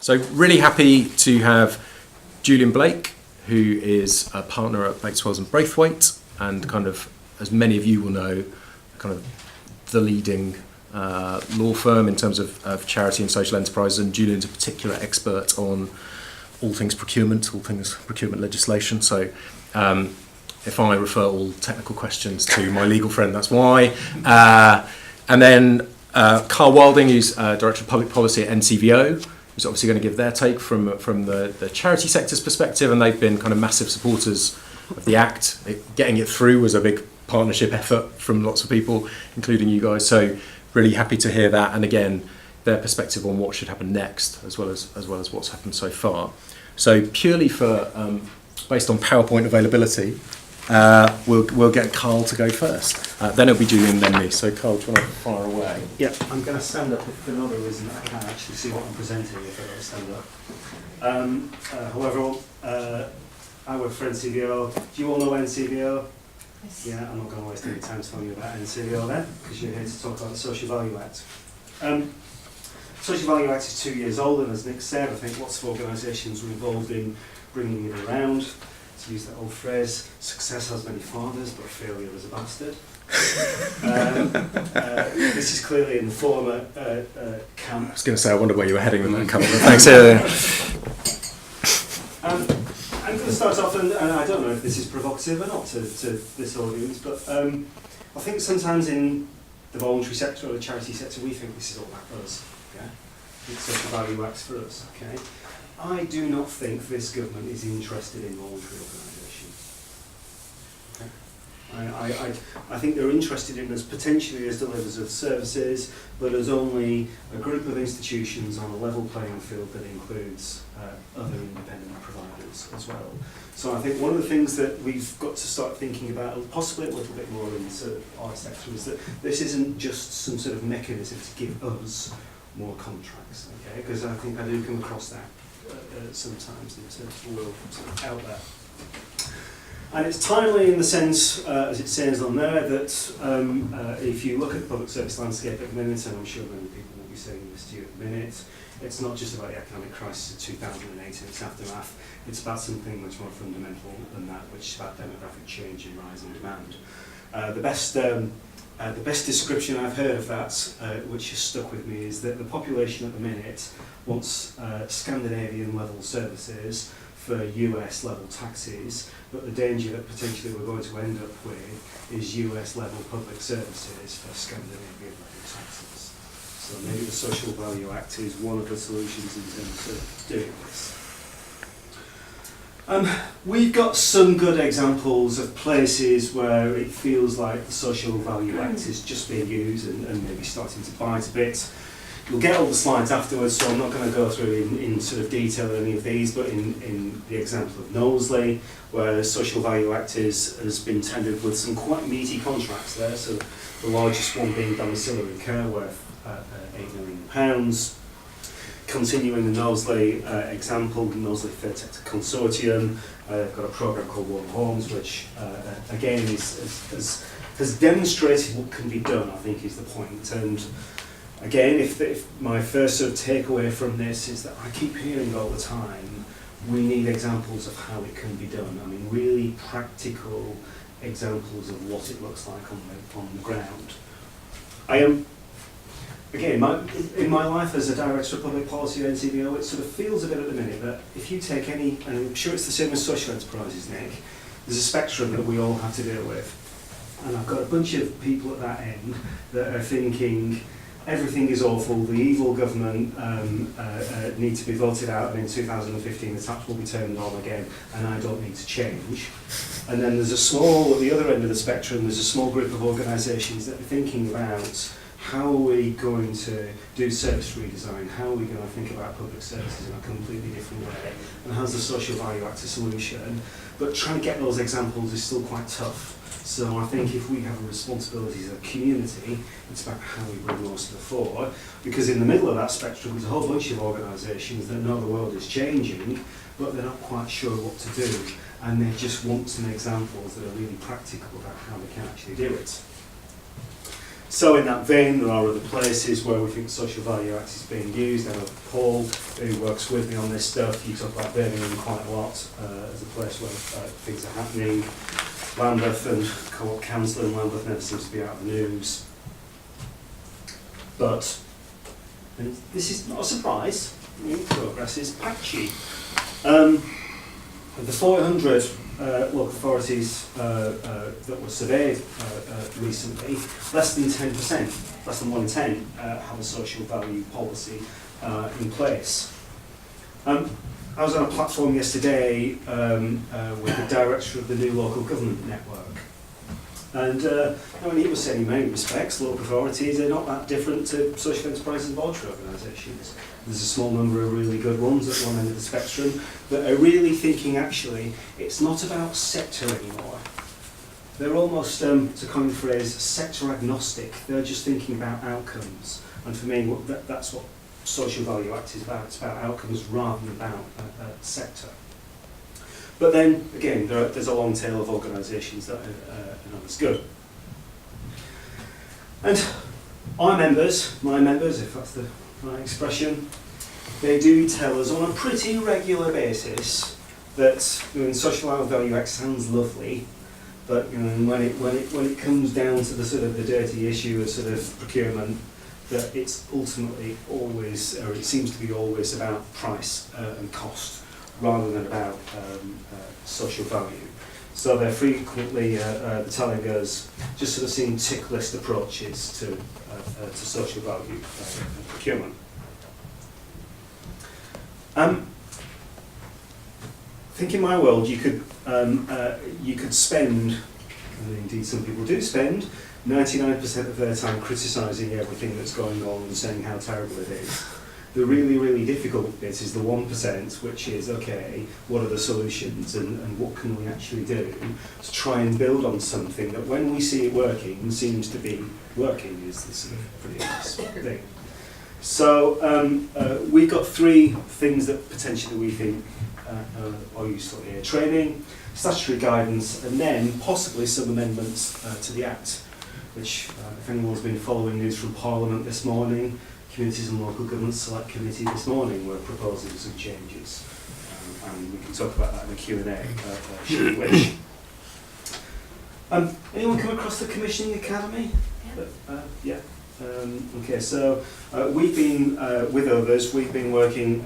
So really happy to have Julian Blake, who is a partner at Bates Wells and Braithwaite, and kind of, as many of you will know, kind of the leading law firm in terms of charity and social enterprise, and Julian's a particular expert on all things procurement legislation. So if I refer all technical questions to my legal friend, that's why. And then Carl Wilding, who's Director of Public Policy at NCVO, who's obviously going to give their take from the charity sector's perspective, and they've been kind of massive supporters of the Act. Getting it through was a big partnership effort from lots of people, including you guys. So really happy to hear that, and again, their perspective on what should happen next, as well as what's happened so far. So purely for based on PowerPoint availability, we'll get Carl to go first. Then it'll be Julian, then me. So Carl, do you want to fire away? Yeah, I'm going to stand up if for no other reason that I can't actually see what I'm presenting if I don't stand up. However, I work for NCVO. Do you all know NCVO? Yes. Yeah, I'm not going to waste any time telling you about NCVO then, because you're here to talk about the Social Value Act. Social Value Act is 2 years old, and as Nick said, I think lots of organisations were involved in bringing it around. To use that old phrase, success has many fathers, but failure is a bastard. This is clearly in the former camp. I was going to say, I wonder where you were heading with that comment. Thanks. I'm going to start off, and I don't know if this is provocative or not to this audience, but I think sometimes in the voluntary sector or the charity sector, we think this is all about us. Okay? It's Social Value Act for us. Okay? I do not think this government is interested in voluntary organisation. Okay? I think they're interested in us potentially as delivers of services, but as only a group of institutions on a level playing field that includes other independent providers as well. So I think one of the things that we've got to start thinking about, possibly a little bit more in sort of our sector, is that this isn't just some sort of mechanism to give us more contracts, okay? Because I think I do come across that sometimes in terms of the world sort of out there. And it's timely in the sense, as it says on there, that if you look at the public service landscape at the minute, and I'm sure many people will be saying this to you at the minute, it's not just about the economic crisis of 2008 and its aftermath, it's about something much more fundamental than that, which is about demographic change and rising demand. The best description I've heard of that, which has stuck with me, is that the population at the minute wants Scandinavian level services for US level taxes, but the danger that potentially we're going to end up with is US level public services for Scandinavian level taxes. So maybe the Social Value Act is one of the solutions in terms of doing this. We've got some good examples of places where it feels like the Social Value Act is just being used and maybe starting to bite a bit. You'll get all the slides afterwards, so I'm not going to go through in sort of detail any of these, but in the example of Knowsley, where the Social Value Act has been tendered with some quite meaty contracts there, so the largest one being domiciliary care, worth £8 million. Continuing the Knowsley example, the Knowsley Third Sector Consortium, they've got a programme called Warm Homes, which again has demonstrated what can be done, I think is the point. And again, if my first sort of takeaway from this is that I keep hearing all the time, we need examples of how it can be done. I mean, really practical examples of what it looks like on the ground. I am, again, in my life as a Director of Public Policy at NCVO, it sort of feels a bit at the minute that if you take any, and I'm sure it's the same as social enterprises, Nick, there's a spectrum that we all have to deal with. And I've got a bunch of people at that end that are thinking, everything is awful, the evil government need to be voted out, and in 2015 the taps will be turned on again, and I don't need to change. And then there's at the other end of the spectrum, there's a small group of organisations that are thinking about how are we going to do service redesign, how are we going to think about public services in a completely different way, and how's the Social Value Act a solution? But trying to get those examples is still quite tough. So I think if we have a responsibility as a community, it's about how we bring those to the fore, because in the middle of that spectrum there's a whole bunch of organisations that know the world is changing, but they're not quite sure what to do, and they just want some examples that are really practical about how they can actually do it. So in that vein, there are other places where we think Social Value Act is being used. I know Paul, who works with me on this stuff, you talk about Birmingham quite a lot as a place where things are happening. Lambeth and Co-op Council in Lambeth never seems to be out of the news. But, and this is not a surprise, progress is patchy. Of the 400 local authorities that were surveyed recently, less than 10%, less than 1 in 10, have a social value policy in place. I was on a platform yesterday with the director of the new local government network. And he was saying in many respects, local authorities are not that different to social enterprises and voluntary organisations. There's a small number of really good ones at one end of the spectrum that are really thinking, actually, it's not about sector anymore. They're almost, to coin the phrase, sector agnostic. They're just thinking about outcomes. And for me, that's what Social Value Act is about. It's about outcomes rather than about sector. But then, again, there's a long tail of organisations that are not as good. And my members, if that's the right expression, they do tell us on a pretty regular basis that Social Value Act sounds lovely, but when it comes down to the sort of the dirty issue of sort of procurement, that it's ultimately always, or it seems to be always, about price and cost, rather than about social value. So they're frequently telling us, just sort of seeing tick list approaches to social value and procurement. I think in my world you could spend, and indeed some people do spend, 99% of their time criticising everything that's going on and saying how terrible it is. The really, really difficult bit is the 1%, which is, okay, what are the solutions and what can we actually do to try and build on something that when we see it working, seems to be working, is the sort of pretty nice thing. So we've got 3 things that potentially we think are useful here. Training, statutory guidance, and then possibly some amendments to the Act, which, if anyone's been following news from Parliament this morning, Communities and Local Government Select Committee this morning were proposing some changes. And we can talk about that in the Q&A, should we wish. Anyone come across the Commissioning Academy? Yeah. Okay, so we've been, with others, we've been working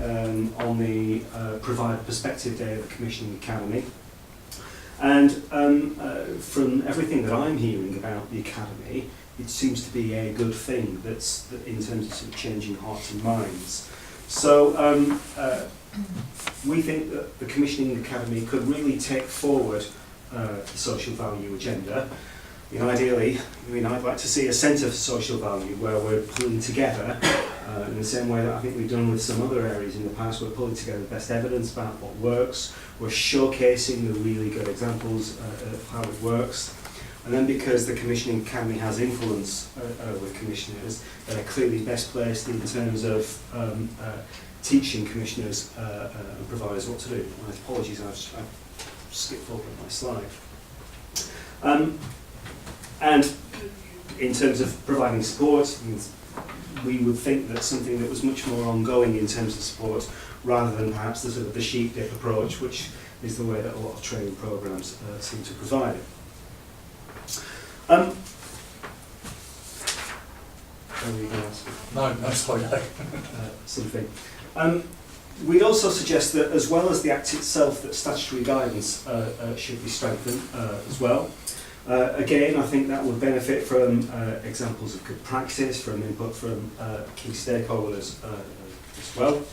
on the Provider Perspective Day of the Commissioning Academy. And from everything that I'm hearing about the Academy, it seems to be a good thing that in terms of, sort of changing hearts and minds. So we think that the Commissioning Academy could really take forward the social value agenda. Ideally, I'd like to see a centre for social value where we're pulling together, in the same way that I think we've done with some other areas in the past, we're pulling together the best evidence about what works, we're showcasing the really good examples of how it works. And then because the Commissioning Academy has influence with commissioners, they're clearly best placed in terms of teaching commissioners and providers what to do. My apologies, I've skipped over my slide. And in terms of providing support, we would think that something that was much more ongoing in terms of support, rather than perhaps the sort of the sheep dip approach, which is the way that a lot of training programs seem to provide it. No, sorry. Something. We'd also suggest that, as well as the Act itself, that statutory guidance should be strengthened as well. Again, I think that would benefit from examples of good practice, from input from key stakeholders as well.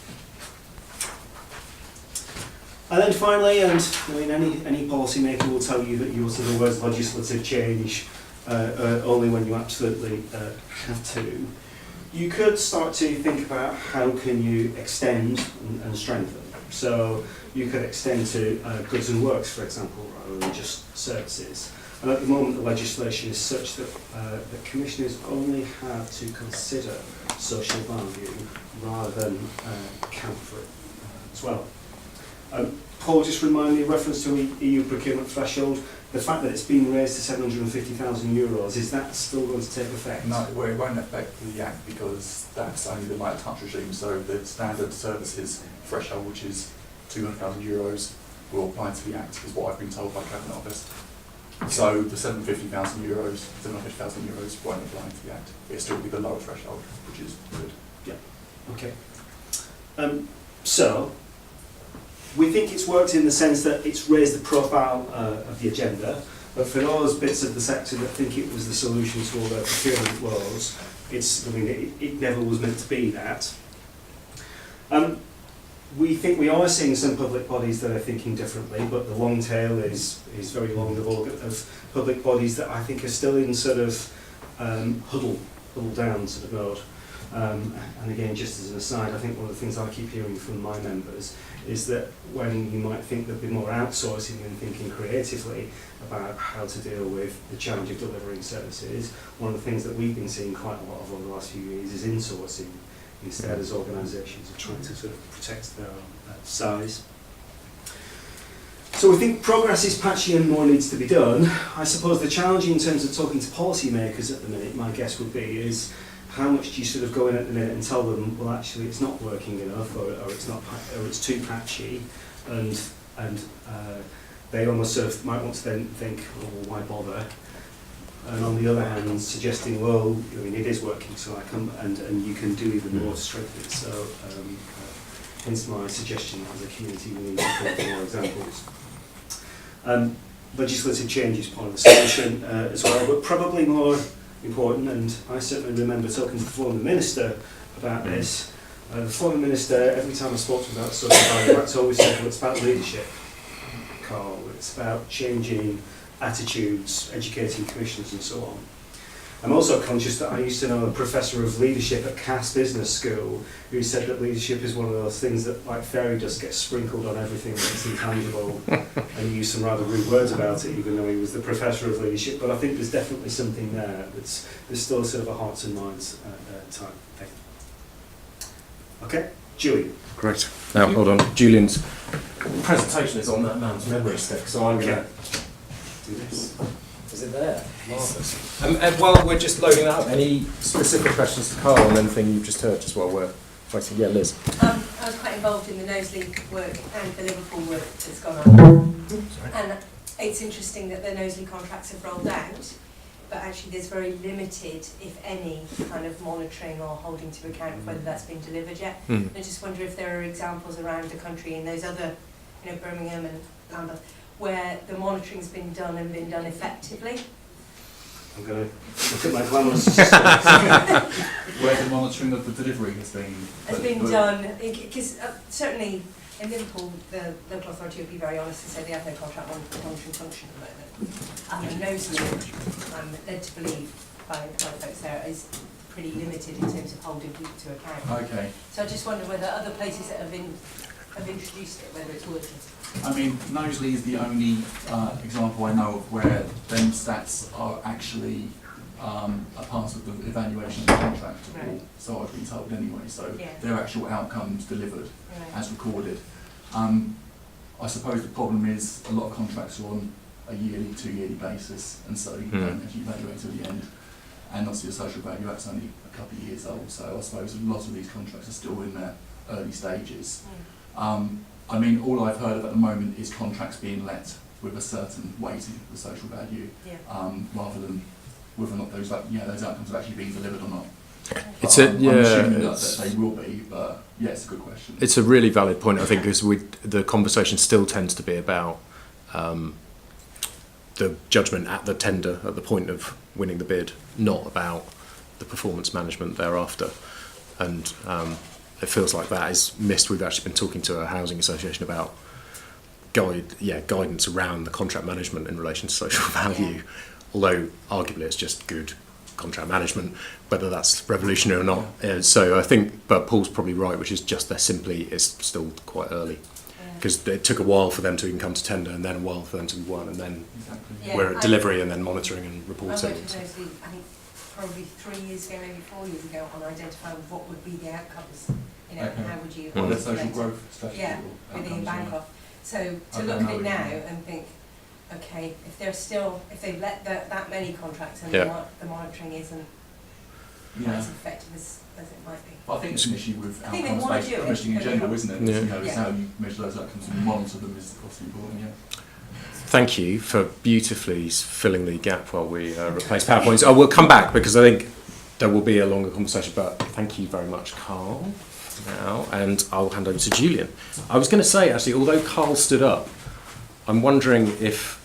And then finally, any policymaker will tell you that you also the words legislative change only when you absolutely have to. You could start to think about how can you extend and strengthen. So you could extend to goods and works, for example, rather than just services. And at the moment, the legislation is such that the commissioners only have to consider social value rather than account for it as well. Paul just reminded me, reference to EU procurement threshold, the fact that it's been raised to €750,000, is that still going to take effect? No, well, it won't affect the Act because that's only the light touch regime. So the standard services threshold, which is €200,000, will apply to the Act, is what I've been told by Cabinet Office. So the €750,000 won't apply to the Act. It'll still be the lower threshold, which is good. Okay. So, we think it's worked in the sense that it's raised the profile of the agenda, but for those bits of the sector that think it was the solution to all their procurement woes, it never was meant to be that. We think we are seeing some public bodies that are thinking differently, but the long tail is very long of public bodies that I think are still in sort of huddle down sort of mode. And again, just as an aside, I think one of the things I keep hearing from my members is that when you might think there'd be more outsourcing and thinking creatively about how to deal with the challenge of delivering services, one of the things that we've been seeing quite a lot of over the last few years is insourcing instead, as organisations are trying to sort of protect their own size. So we think progress is patchy and more needs to be done. I suppose the challenge in terms of talking to policymakers at the minute, my guess would be, is how much do you sort of go in at the minute and tell them, well, actually it's not working enough, or it's not, or it's too patchy, and they almost sort of might want to then think, oh, well, why bother? And on the other hand, suggesting, well, I mean, it is working, so I come and you can do even more to strengthen it. So, hence my suggestion as a community, we need to think of more examples. Legislative change is part of the solution as well, but probably more important, and I certainly remember talking to the former minister about this. The former minister, every time I spoke to him about social value acts, always said, well, it's about leadership, Carl. It's about changing attitudes, educating commissioners and so on. I'm also conscious that I used to know a professor of leadership at Cass Business School who said that leadership is one of those things that, like fairy dust, gets sprinkled on everything that's intangible, and he used some rather rude words about it, even though he was the professor of leadership. But I think there's definitely something there there's still sort of a hearts and minds type thing. Okay, Julian. Great. Now, hold on. Julian's presentation is on that man's memory stick, so I'm going to do this. Is it there? Marvellous. And while we're just loading that up, any specific questions to Carl on anything you've just heard, just while we're waiting? Yeah, Liz. I was quite involved in the Knowsley work and the Liverpool work that's gone on. And it's interesting that the Knowsley contracts have rolled out, but actually there's very limited, if any, kind of monitoring or holding to account of whether that's been delivered yet. I just wonder if there are examples around the country in those other, Birmingham and Lambeth, where the monitoring's been done effectively. I'm going to look at my glamorous Where the monitoring of the delivery has been done, because certainly in Liverpool, the local authority will be very honest and say they have no contract monitoring function at the moment. And Knowsley, I'm led to believe by folks there, is pretty limited in terms of holding people to account. Okay. So I just wonder whether other places that have introduced it, whether it's working. I mean, Knowsley is the only example I know of where them stats are actually a part of the evaluation of the contract. Right. So I've been told anyway. So Yeah. their actual outcomes delivered Right. as recorded. I suppose the problem is a lot of contracts are on a yearly, 2-yearly basis, and so you don't actually evaluate till the end. And obviously the Social Value Act's only a couple of years old, so I suppose a lot of these contracts are still in their early stages. I mean, all I've heard of at the moment is contracts being let with a certain weighting of the social value, rather than whether or not those outcomes have actually been delivered or not. I'm assuming that they will be, but yeah, it's a good question. It's a really valid point, I think, because the conversation still tends to be about the judgment at the tender, at the point of winning the bid, not about the performance management thereafter. And it feels like that is missed. We've actually been talking to a housing association about guidance around the contract management in relation to social value, although arguably it's just good contract management, whether that's revolutionary or not. So I think, but Paul's probably right, which is just there simply is still quite early. Because it took a while for them to even come to tender, and then a while for them to be won, and then we're at delivery, and then monitoring and reporting. I worked with Knowsley, I think, probably 3 years ago, maybe 4 years ago, on identifying what would be the outcomes. And how would you... social growth strategy. Yeah, within Bancroft. So to look at it now and think, okay, if they've let that many contracts and Yeah. the monitoring isn't Yeah. as effective as it might be. But I think it's an issue with I think they wanna outcomes-based do it, commissioning in don't they? general, isn't it? Yeah. You know, it's Yeah. how you measure those outcomes and monitor them is obviously important, yeah. Thank you for beautifully filling the gap while we replace PowerPoints. We'll come back because I think there will be a longer conversation, but thank you very much, Carl, now, and I'll hand over to Julian. I was going to say, actually, although Carl stood up, I'm wondering if,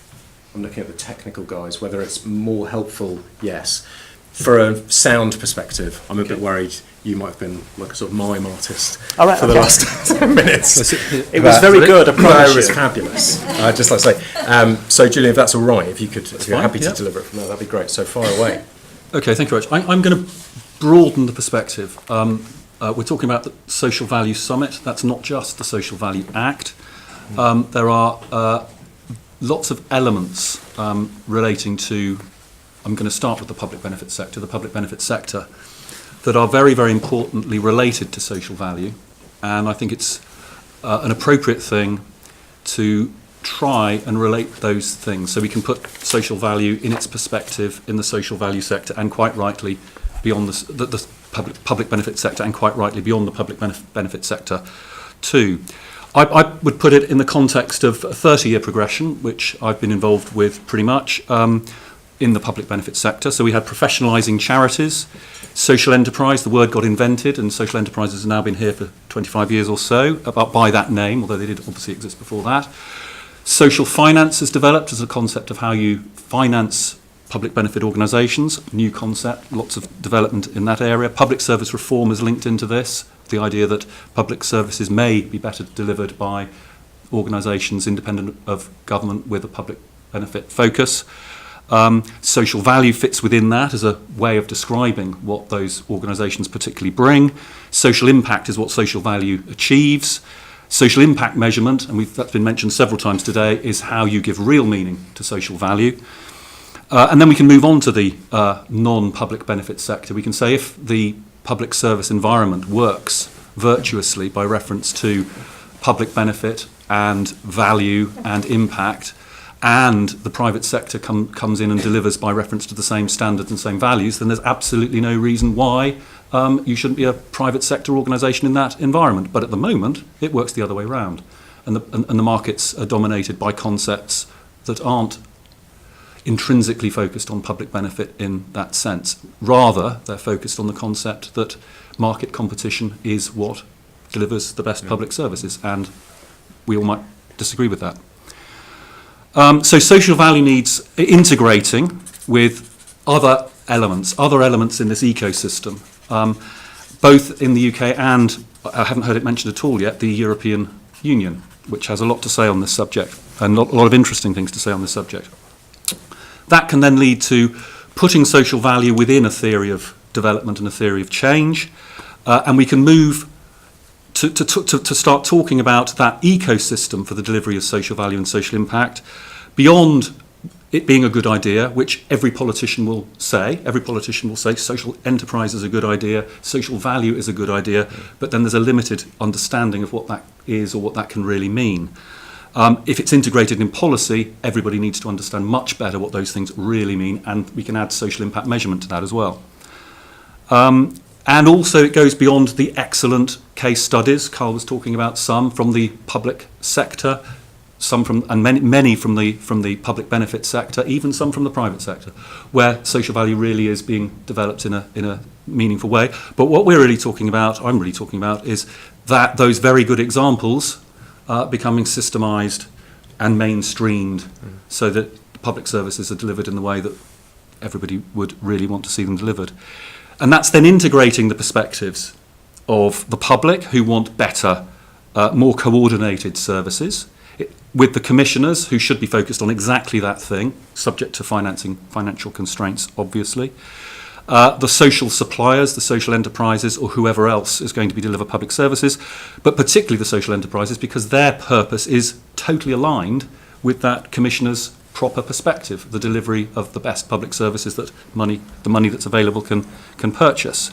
I'm looking at the technical guys, whether it's more helpful, yes. For a sound perspective, I'm a bit worried you might have been like a sort of mime artist All right, for the okay. last 10 minutes. It was very good, I No, promise it was you. fabulous. I'd just like to say, so Julian, if that's all right, if you're fine, happy to yeah. deliver it from there, that'd be great. So far away. Okay, thank you very much. I'm going to broaden the perspective. We're talking about the Social Value Summit. That's not just the Social Value Act. There are lots of elements relating to, I'm going to start with the public benefit sector, that are very, very importantly related to social value. And I think it's an appropriate thing to try and relate those things so we can put social value in its perspective in the social value sector and quite rightly beyond the public benefit sector and quite rightly beyond the public benefit sector too. I would put it in the context of a 30-year progression, which I've been involved with pretty much in the public benefit sector. So we had professionalising charities, social enterprise, the word got invented, and social enterprises have now been here for 25 years or so, by that name, although they did obviously exist before that. Social finance has developed as a concept of how you finance public benefit organisations, new concept, lots of development in that area. Public service reform is linked into this, the idea that public services may be better delivered by organisations independent of government with a public benefit focus. Social value fits within that as a way of describing what those organisations particularly bring. Social impact is what social value achieves. Social impact measurement, and that's been mentioned several times today, is how you give real meaning to social value. And then we can move on to the non-public benefit sector. We can say if the public service environment works virtuously by reference to public benefit and value and impact, and the private sector comes in and delivers by reference to the same standards and same values, then there's absolutely no reason why you shouldn't be a private sector organisation in that environment. But at the moment, it works the other way around. And the markets are dominated by concepts that aren't intrinsically focused on public benefit in that sense. Rather, they're focused on the concept that market competition is what delivers the best public services. And we all might disagree with that. So social value needs integrating with other elements in this ecosystem, both in the UK and, I haven't heard it mentioned at all yet, the European Union, which has a lot to say on this subject and a lot of interesting things to say on this subject. That can then lead to putting social value within a theory of development and a theory of change, and we can move to start talking about that ecosystem for the delivery of social value and social impact beyond it being a good idea, which every politician will say. Every politician will say social enterprise is a good idea, social value is a good idea, but then there's a limited understanding of what that is or what that can really mean. If it's integrated in policy, everybody needs to understand much better what those things really mean, and we can add social impact measurement to that as well. And also it goes beyond the excellent case studies. Carl was talking about some from the public sector, some from, and many from the public benefit sector, even some from the private sector, where social value really is being developed in a meaningful way. But what I'm really talking about, is that those very good examples becoming systemised and mainstreamed so that public services are delivered in the way that everybody would really want to see them delivered. And that's then integrating the perspectives of the public who want better, more coordinated services, with the commissioners who should be focused on exactly that thing, subject to financial constraints, obviously. The social suppliers, the social enterprises, or whoever else is going to be deliver public services, but particularly the social enterprises, because their purpose is totally aligned with that commissioner's proper perspective, the delivery of the best public services that the money that's available can purchase.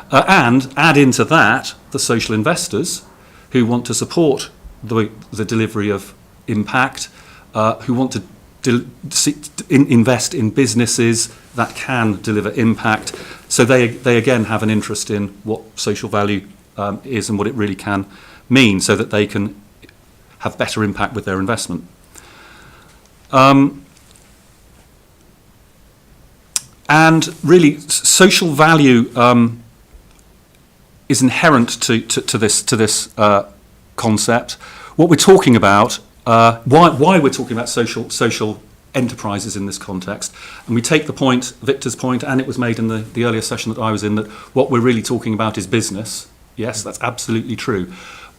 And add into that the social investors who want to support the delivery of impact, who want to invest in businesses that can deliver impact. So they again have an interest in what social value is and what it really can mean, so that they can have better impact with their investment. And really, social value is inherent to this concept. What we're talking about, why we're talking about social enterprises in this context, and we take the point, Victor's point, and it was made in the earlier session that I was in, that what we're really talking about is business. Yes, that's absolutely true.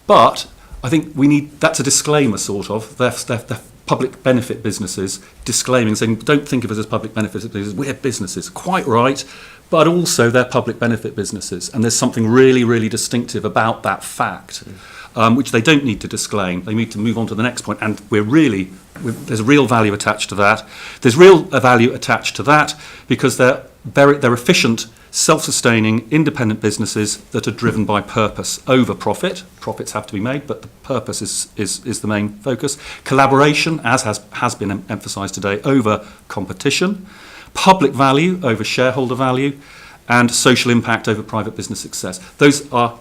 But I think that's a disclaimer, sort of. They're public benefit businesses, disclaiming, saying, don't think of us as public benefit businesses, we're businesses. Quite right, but also they're public benefit businesses. And there's something really, really distinctive about that fact, which they don't need to disclaim. They need to move on to the next point. And there's real value attached to that. There's real value attached to that because they're efficient, self-sustaining, independent businesses that are driven by purpose over profit. Profits have to be made, but the purpose is the main focus. Collaboration, as has been emphasised today, over competition. Public value over shareholder value. And social impact over private business success. Those are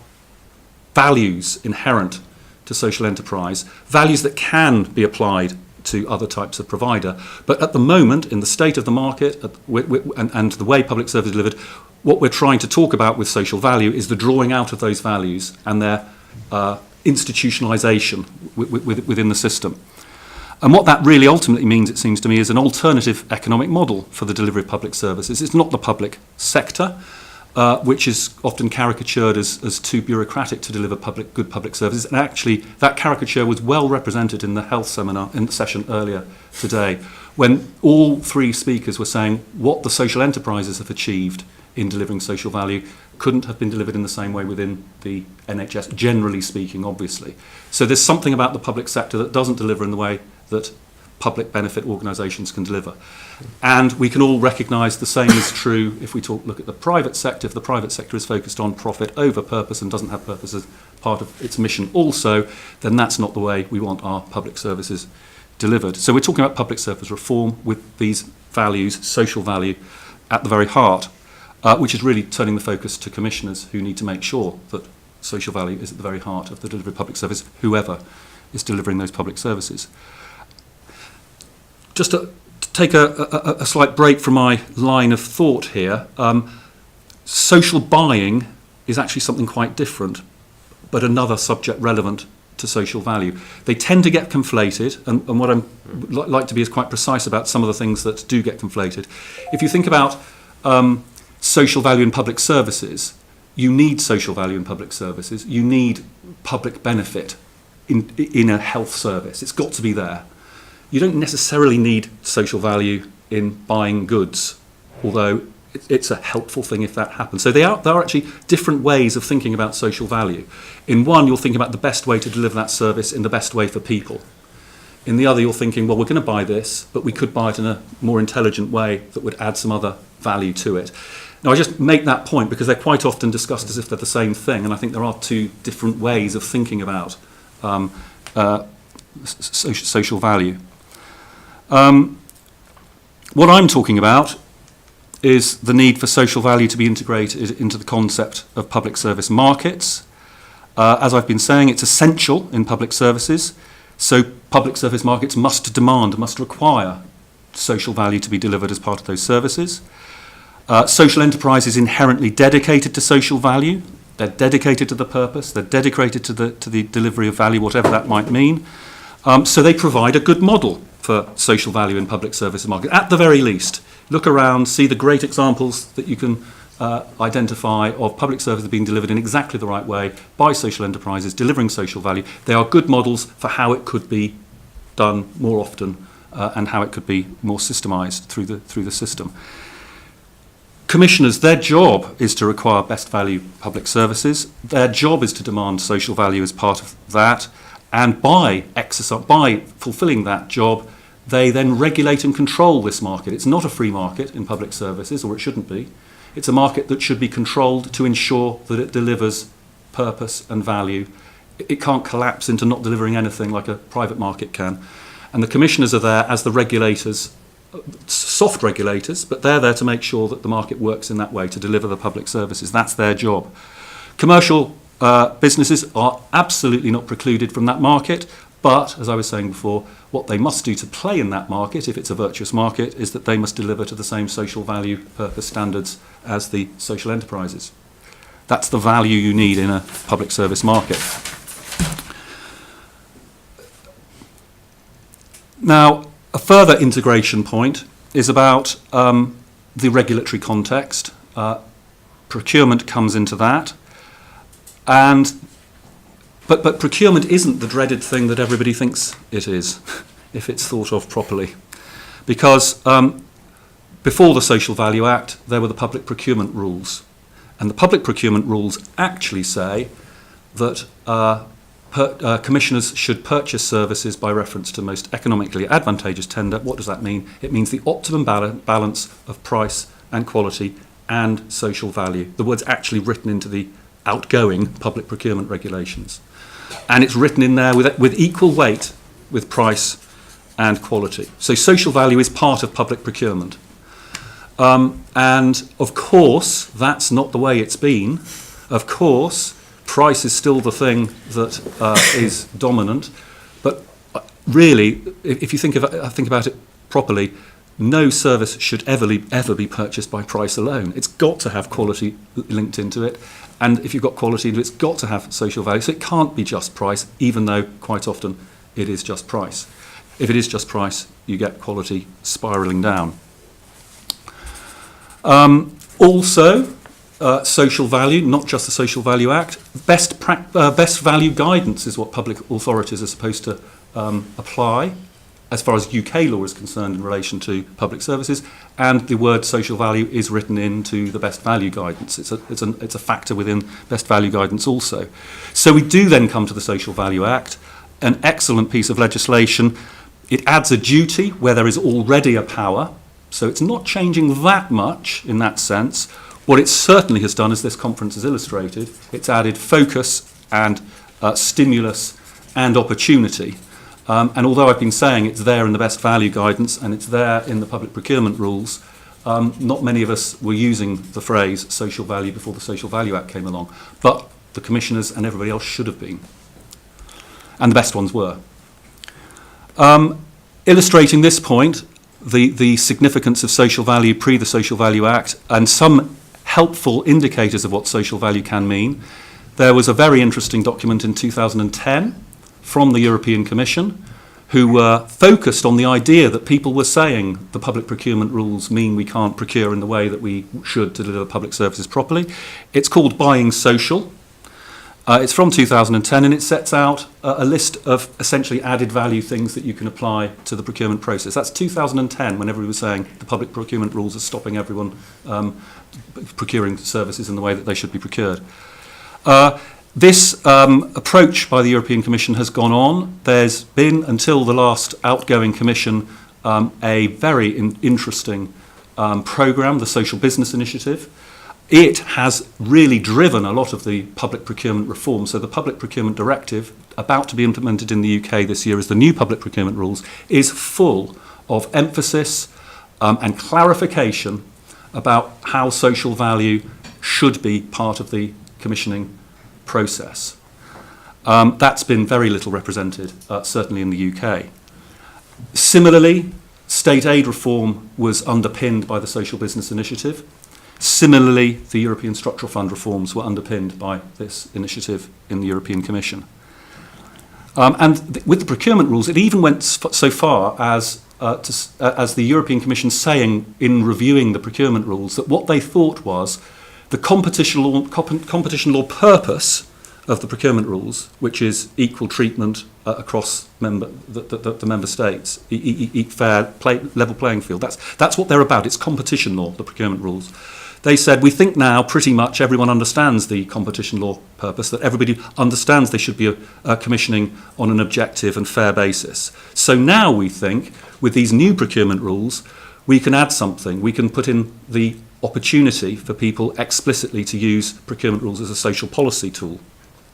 values inherent to social enterprise, values that can be applied to other types of provider. But at the moment, in the state of the market and the way public service is delivered, what we're trying to talk about with social value is the drawing out of those values and their institutionalisation within the system. And what that really ultimately means, it seems to me, is an alternative economic model for the delivery of public services. It's not the public sector, which is often caricatured as too bureaucratic to deliver good public services. And actually, that caricature was well represented in the health seminar, in the session earlier today, when all three speakers were saying what the social enterprises have achieved in delivering social value couldn't have been delivered in the same way within the NHS, generally speaking, obviously. So there's something about the public sector that doesn't deliver in the way that public benefit organisations can deliver. And we can all recognise the same is true if we look at the private sector. If the private sector is focused on profit over purpose and doesn't have purpose as part of its mission also, then that's not the way we want our public services delivered. So we're talking about public service reform with these values, social value, at the very heart, which is really turning the focus to commissioners who need to make sure that social value is at the very heart of the delivery of public service, whoever is delivering those public services. Just to take a slight break from my line of thought here, social buying is actually something quite different, but another subject relevant to social value. They tend to get conflated, and what I'm like to be is quite precise about some of the things that do get conflated. If you think about social value in public services, you need social value in public services, you need public benefit in a health service. It's got to be there. You don't necessarily need social value in buying goods, although it's a helpful thing if that happens. So there are actually different ways of thinking about social value. In one, you're thinking about the best way to deliver that service in the best way for people. In the other, you're thinking, well, we're going to buy this, but we could buy it in a more intelligent way that would add some other value to it. Now, I just make that point because they're quite often discussed as if they're the same thing, and I think there are two different ways of thinking about social value. What I'm talking about is the need for social value to be integrated into the concept of public service markets. As I've been saying, it's essential in public services, so public service markets must require social value to be delivered as part of those services. Social enterprise is inherently dedicated to social value. They're dedicated to the purpose, they're dedicated to the delivery of value, whatever that might mean. So they provide a good model for social value in public services market. At the very least, look around, see the great examples that you can identify of public services being delivered in exactly the right way by social enterprises, delivering social value. They are good models for how it could be done more often and how it could be more systemised through the system. Commissioners, their job is to require best value public services. Their job is to demand social value as part of that. And by fulfilling that job, they then regulate and control this market. It's not a free market in public services, or it shouldn't be. It's a market that should be controlled to ensure that it delivers purpose and value. It can't collapse into not delivering anything like a private market can. And the commissioners are there as the regulators, soft regulators, but they're there to make sure that the market works in that way, to deliver the public services. That's their job. Commercial businesses are absolutely not precluded from that market, but, as I was saying before, what they must do to play in that market, if it's a virtuous market, is that they must deliver to the same social value purpose standards as the social enterprises. That's the value you need in a public service market. Now, a further integration point is about the regulatory context. Procurement comes into that. But procurement isn't the dreaded thing that everybody thinks it is, if it's thought of properly. Because before the Social Value Act, there were the public procurement rules. And the public procurement rules actually say that commissioners should purchase services by reference to most economically advantageous tender. What does that mean? It means the optimum balance of price and quality and social value. The word's actually written into the outgoing public procurement regulations. And it's written in there with equal weight with price and quality. So social value is part of public procurement. And of course, that's not the way it's been. Of course, price is still the thing that is dominant. But really, if you think about it properly, no service should ever be purchased by price alone. It's got to have quality linked into it. And if you've got quality, it's got to have social value. So it can't be just price, even though quite often it is just price. If it is just price, you get quality spiralling down. Also, social value, not just the Social Value Act. Best value guidance is what public authorities are supposed to apply, as far as UK law is concerned in relation to public services, and the word social value is written into the best value guidance. It's a factor within best value guidance also. So we do then come to the Social Value Act, an excellent piece of legislation. It adds a duty where there is already a power, so it's not changing that much in that sense. What it certainly has done, as this conference has illustrated, it's added focus and stimulus and opportunity. And although I've been saying it's there in the best value guidance and it's there in the public procurement rules, not many of us were using the phrase social value before the Social Value Act came along. But the commissioners and everybody else should have been. And the best ones were. Illustrating this point, the significance of social value pre the Social Value Act and some helpful indicators of what social value can mean, there was a very interesting document in 2010 from the European Commission, who were focused on the idea that people were saying the public procurement rules mean we can't procure in the way that we should to deliver public services properly. It's called Buying Social. It's from 2010 and it sets out a list of essentially added value things that you can apply to the procurement process. That's 2010 when everybody was saying the public procurement rules are stopping everyone procuring services in the way that they should be procured. This approach by the European Commission has gone on. There's been, until the last outgoing Commission, a very interesting programme, the Social Business Initiative. It has really driven a lot of the public procurement reform. So the Public Procurement Directive, about to be implemented in the UK this year as the new public procurement rules, is full of emphasis and clarification about how social value should be part of the commissioning process. That's been very little represented, certainly in the UK. Similarly, state aid reform was underpinned by the Social Business Initiative. Similarly, the European Structural Fund reforms were underpinned by this initiative in the European Commission. With the procurement rules, it even went so far as the European Commission saying in reviewing the procurement rules that what they thought was the competition law purpose of the procurement rules, which is equal treatment across the member states, fair level playing field. That's what they're about. It's competition law, the procurement rules. They said, we think now pretty much everyone understands the competition law purpose, that everybody understands they should be commissioning on an objective and fair basis. So now we think, with these new procurement rules, we can add something. We can put in the opportunity for people explicitly to use procurement rules as a social policy tool.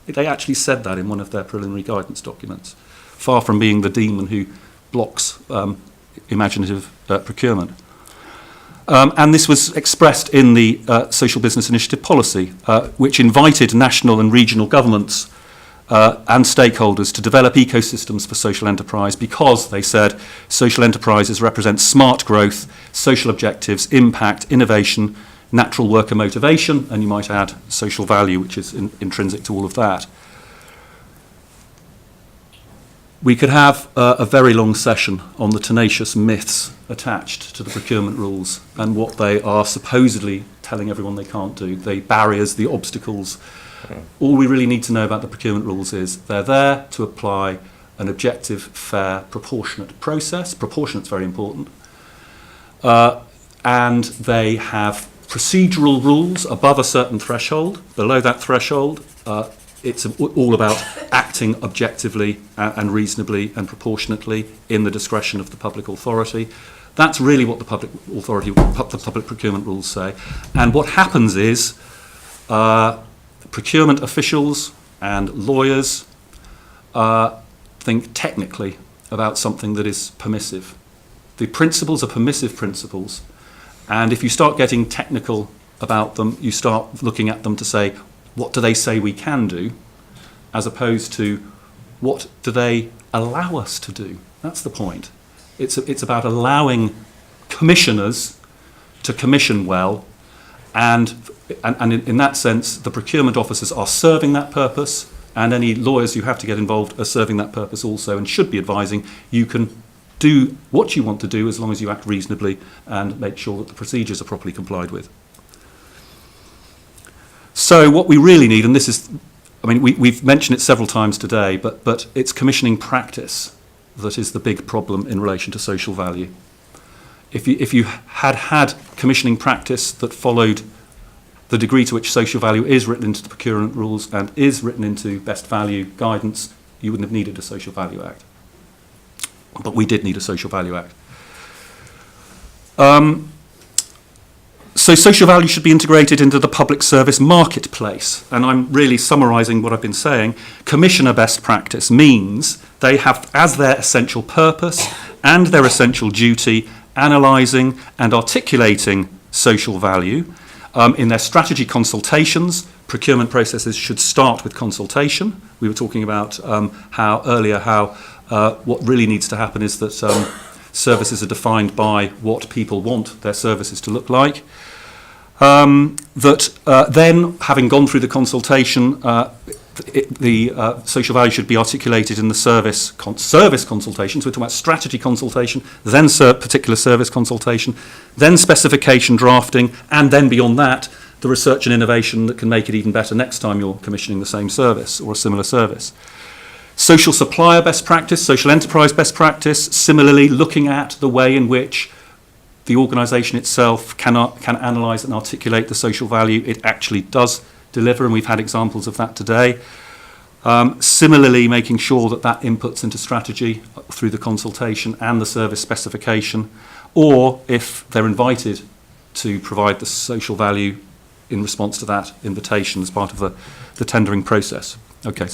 They actually said that in one of their preliminary guidance documents, far from being the demon who blocks imaginative procurement. And this was expressed in the Social Business Initiative policy, which invited national and regional governments and stakeholders to develop ecosystems for social enterprise because, they said, social enterprises represent smart growth, social objectives, impact, innovation, natural worker motivation, and you might add social value, which is intrinsic to all of that. We could have a very long session on the tenacious myths attached to the procurement rules and what they are supposedly telling everyone they can't do, the barriers, the obstacles. All we really need to know about the procurement rules is they're there to apply an objective, fair, proportionate process. Proportionate's very important. And they have procedural rules above a certain threshold. Below that threshold, it's all about acting objectively and reasonably and proportionately in the discretion of the public authority. That's really what the public procurement rules say. And what happens is procurement officials and lawyers think technically about something that is permissive. The principles are permissive principles, and if you start getting technical about them, you start looking at them to say, what do they say we can do, as opposed to what do they allow us to do? That's the point. It's about allowing commissioners to commission well, and in that sense, the procurement officers are serving that purpose, and any lawyers you have to get involved are serving that purpose also, and should be advising you can do what you want to do as long as you act reasonably and make sure that the procedures are properly complied with. So what we really need, and this is, I mean, we've mentioned it several times today, but it's commissioning practice that is the big problem in relation to social value. If you had commissioning practice that followed the degree to which social value is written into the procurement rules and is written into best value guidance, you wouldn't have needed a Social Value Act. But we did need a Social Value Act. So social value should be integrated into the public service marketplace. And I'm really summarising what I've been saying. Commissioner best practice means they have as their essential purpose and their essential duty analysing and articulating social value. In their strategy consultations, procurement processes should start with consultation. We were talking about what really needs to happen is that services are defined by what people want their services to look like. Then, having gone through the consultation, the social value should be articulated in the service consultation. So we're talking about strategy consultation, then particular service consultation, then specification drafting, and then beyond that, the research and innovation that can make it even better next time you're commissioning the same service or a similar service. Social supplier best practice, social enterprise best practice, similarly looking at the way in which the organisation itself can analyse and articulate the social value it actually does deliver, and we've had examples of that today. Similarly, making sure that inputs into strategy through the consultation and the service specification, or if they're invited to provide the social value in response to that invitation as part of the tendering process. Okay,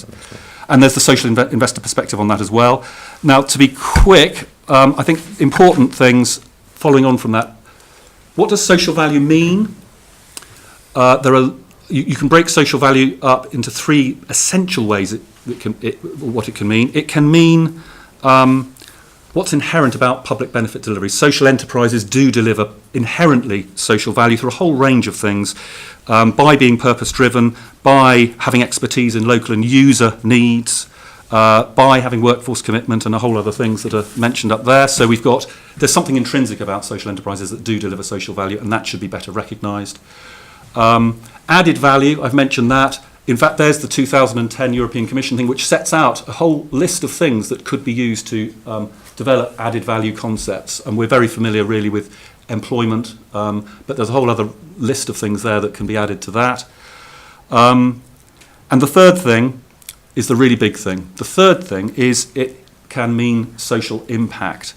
and there's the social investor perspective on that as well. Now, to be quick, I think important things following on from that. What does social value mean? You can break social value up into three essential ways what it can mean. It can mean what's inherent about public benefit delivery. Social enterprises do deliver inherently social value through a whole range of things, by being purpose-driven, by having expertise in local and user needs, by having workforce commitment and a whole other things that are mentioned up there. So there's something intrinsic about social enterprises that do deliver social value, and that should be better recognised. Added value, I've mentioned that. In fact, there's the 2010 European Commission thing, which sets out a whole list of things that could be used to develop added value concepts. And we're very familiar really with employment, but there's a whole other list of things there that can be added to that. And the third thing is the really big thing. The third thing is it can mean social impact.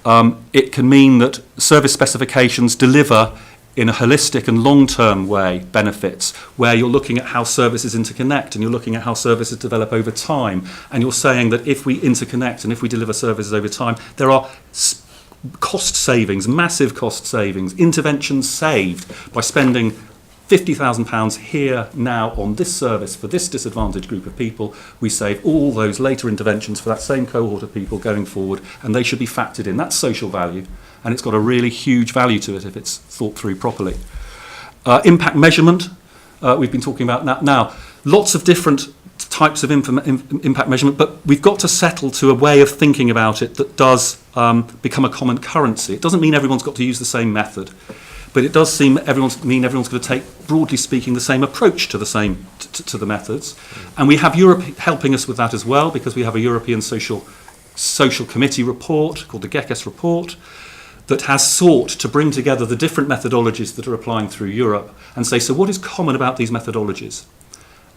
It can mean that service specifications deliver in a holistic and long-term way benefits, where you're looking at how services interconnect and you're looking at how services develop over time, and you're saying that if we interconnect and if we deliver services over time, there are cost savings, massive cost savings, interventions saved by spending £50,000 here now on this service for this disadvantaged group of people. We save all those later interventions for that same cohort of people going forward, and they should be factored in. That's social value, and it's got a really huge value to it if it's thought through properly. Impact measurement, we've been talking about that now. Lots of different types of impact measurement, but we've got to settle to a way of thinking about it that does become a common currency. It doesn't mean everyone's got to use the same method, but it does mean everyone's going to take, broadly speaking, the same approach to the methods. And we have Europe helping us with that as well, because we have a European Social Committee report called the GECES report that has sought to bring together the different methodologies that are applying through Europe and say, so what is common about these methodologies?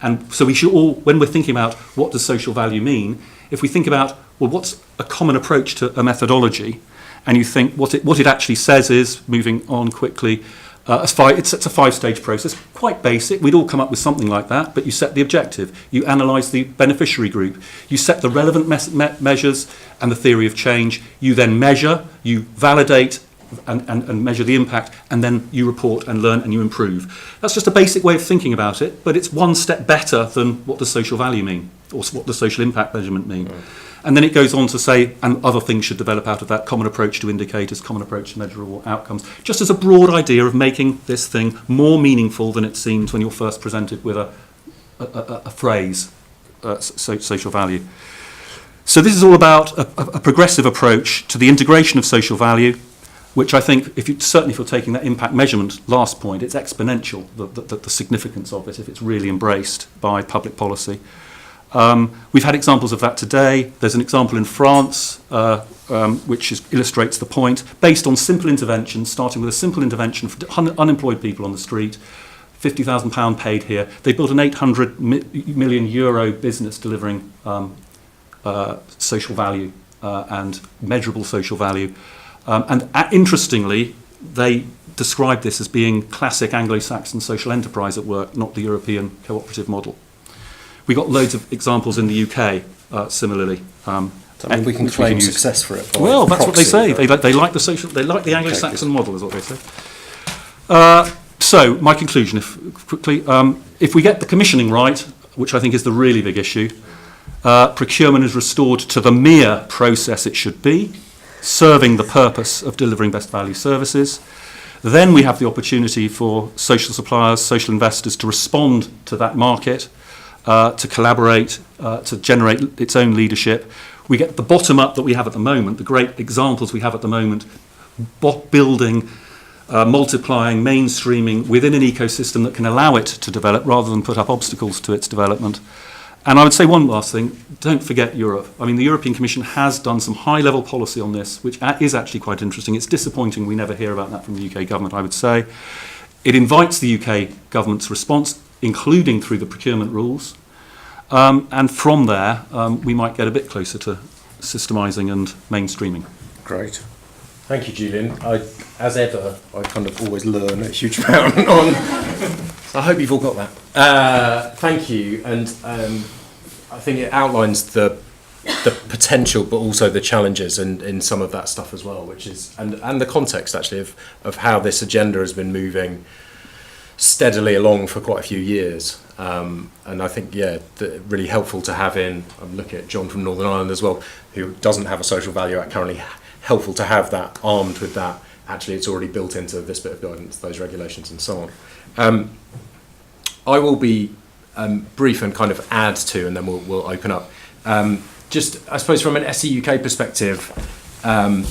And so we should all, when we're thinking about what does social value mean, if we think about, well, what's a common approach to a methodology, and you think what it actually says is, moving on quickly, it's a 5-stage process, quite basic. We'd all come up with something like that, but you set the objective, you analyse the beneficiary group, you set the relevant measures and the theory of change, you then measure, you validate and measure the impact, and then you report and learn and you improve. That's just a basic way of thinking about it, but it's one step better than what does social value mean, or what does social impact measurement mean. Right. And then it goes on to say, and other things should develop out of that, common approach to indicators, common approach to measurable outcomes, just as a broad idea of making this thing more meaningful than it seems when you're first presented with a phrase, social value. So this is all about a progressive approach to the integration of social value, which I think, certainly if you're taking that impact measurement last point, it's exponential, the significance of it, if it's really embraced by public policy. We've had examples of that today. There's an example in France which illustrates the point. Based on simple interventions, starting with a simple intervention for unemployed people on the street, £50,000 paid here. They built an €800 million business delivering social value and measurable social value. And interestingly, they describe this as being classic Anglo-Saxon social enterprise at work, not the European cooperative model. We got loads of examples in the UK, similarly. And we can claim success for it. Well, that's what they say. They like the Anglo-Saxon model, is what they say. So, my conclusion, if we get the commissioning right, which I think is the really big issue, procurement is restored to the mere process it should be, serving the purpose of delivering best value services. Then we have the opportunity for social suppliers, social investors to respond to that market, to collaborate, to generate its own leadership. We get the bottom up that we have at the moment, the great examples we have at the moment, building, multiplying, mainstreaming within an ecosystem that can allow it to develop rather than put up obstacles to its development. And I would say one last thing, don't forget Europe. I mean, the European Commission has done some high-level policy on this, which is actually quite interesting. It's disappointing we never hear about that from the UK government, I would say. It invites the UK government's response, including through the procurement rules. And from there, we might get a bit closer to systemising and mainstreaming. Great. Thank you, Julian. As ever, I kind of always learn a huge amount on. I hope you've all got that. Thank you. And I think it outlines the potential, but also the challenges in some of that stuff as well, which is and the context actually of how this agenda has been moving steadily along for quite a few years. And I think, really helpful to have in, I'm looking at John from Northern Ireland as well, who doesn't have a Social Value Act currently, helpful to have that armed with that. Actually, it's already built into this bit of guidance, those regulations and so on. I will be brief and kind of add to, and then we'll open up. Just, I suppose, from an SE UK perspective, I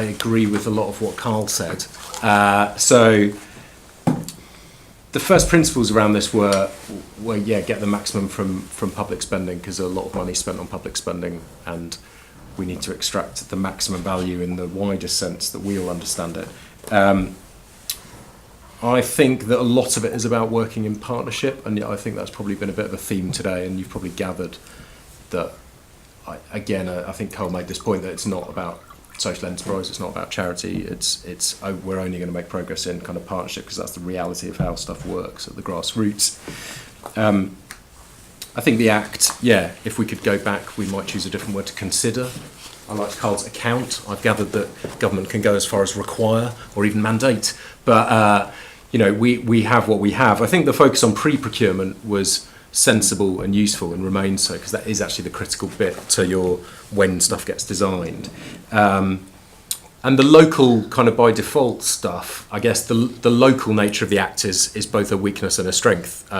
agree with a lot of what Carl said. So the first principles around this were get the maximum from public spending, because a lot of money is spent on public spending, and we need to extract the maximum value in the widest sense that we all understand it. I think that a lot of it is about working in partnership, and I think that's probably been a bit of a theme today, and you've probably gathered that, I think Carl made this point, that it's not about social enterprise. It's not about charity. It's we're only going to make progress in kind of partnership because that's the reality of how stuff works at the grassroots. I think the Act, if we could go back, we might choose a different word to consider. I like Carl's account. I've gathered that government can go as far as require or even mandate, but we have what we have. I think the focus on pre-procurement was sensible and useful and remains so, because that is actually the critical bit to your when stuff gets designed. And the local kind of by default stuff, I guess the local nature of the Act is both a weakness and a strength.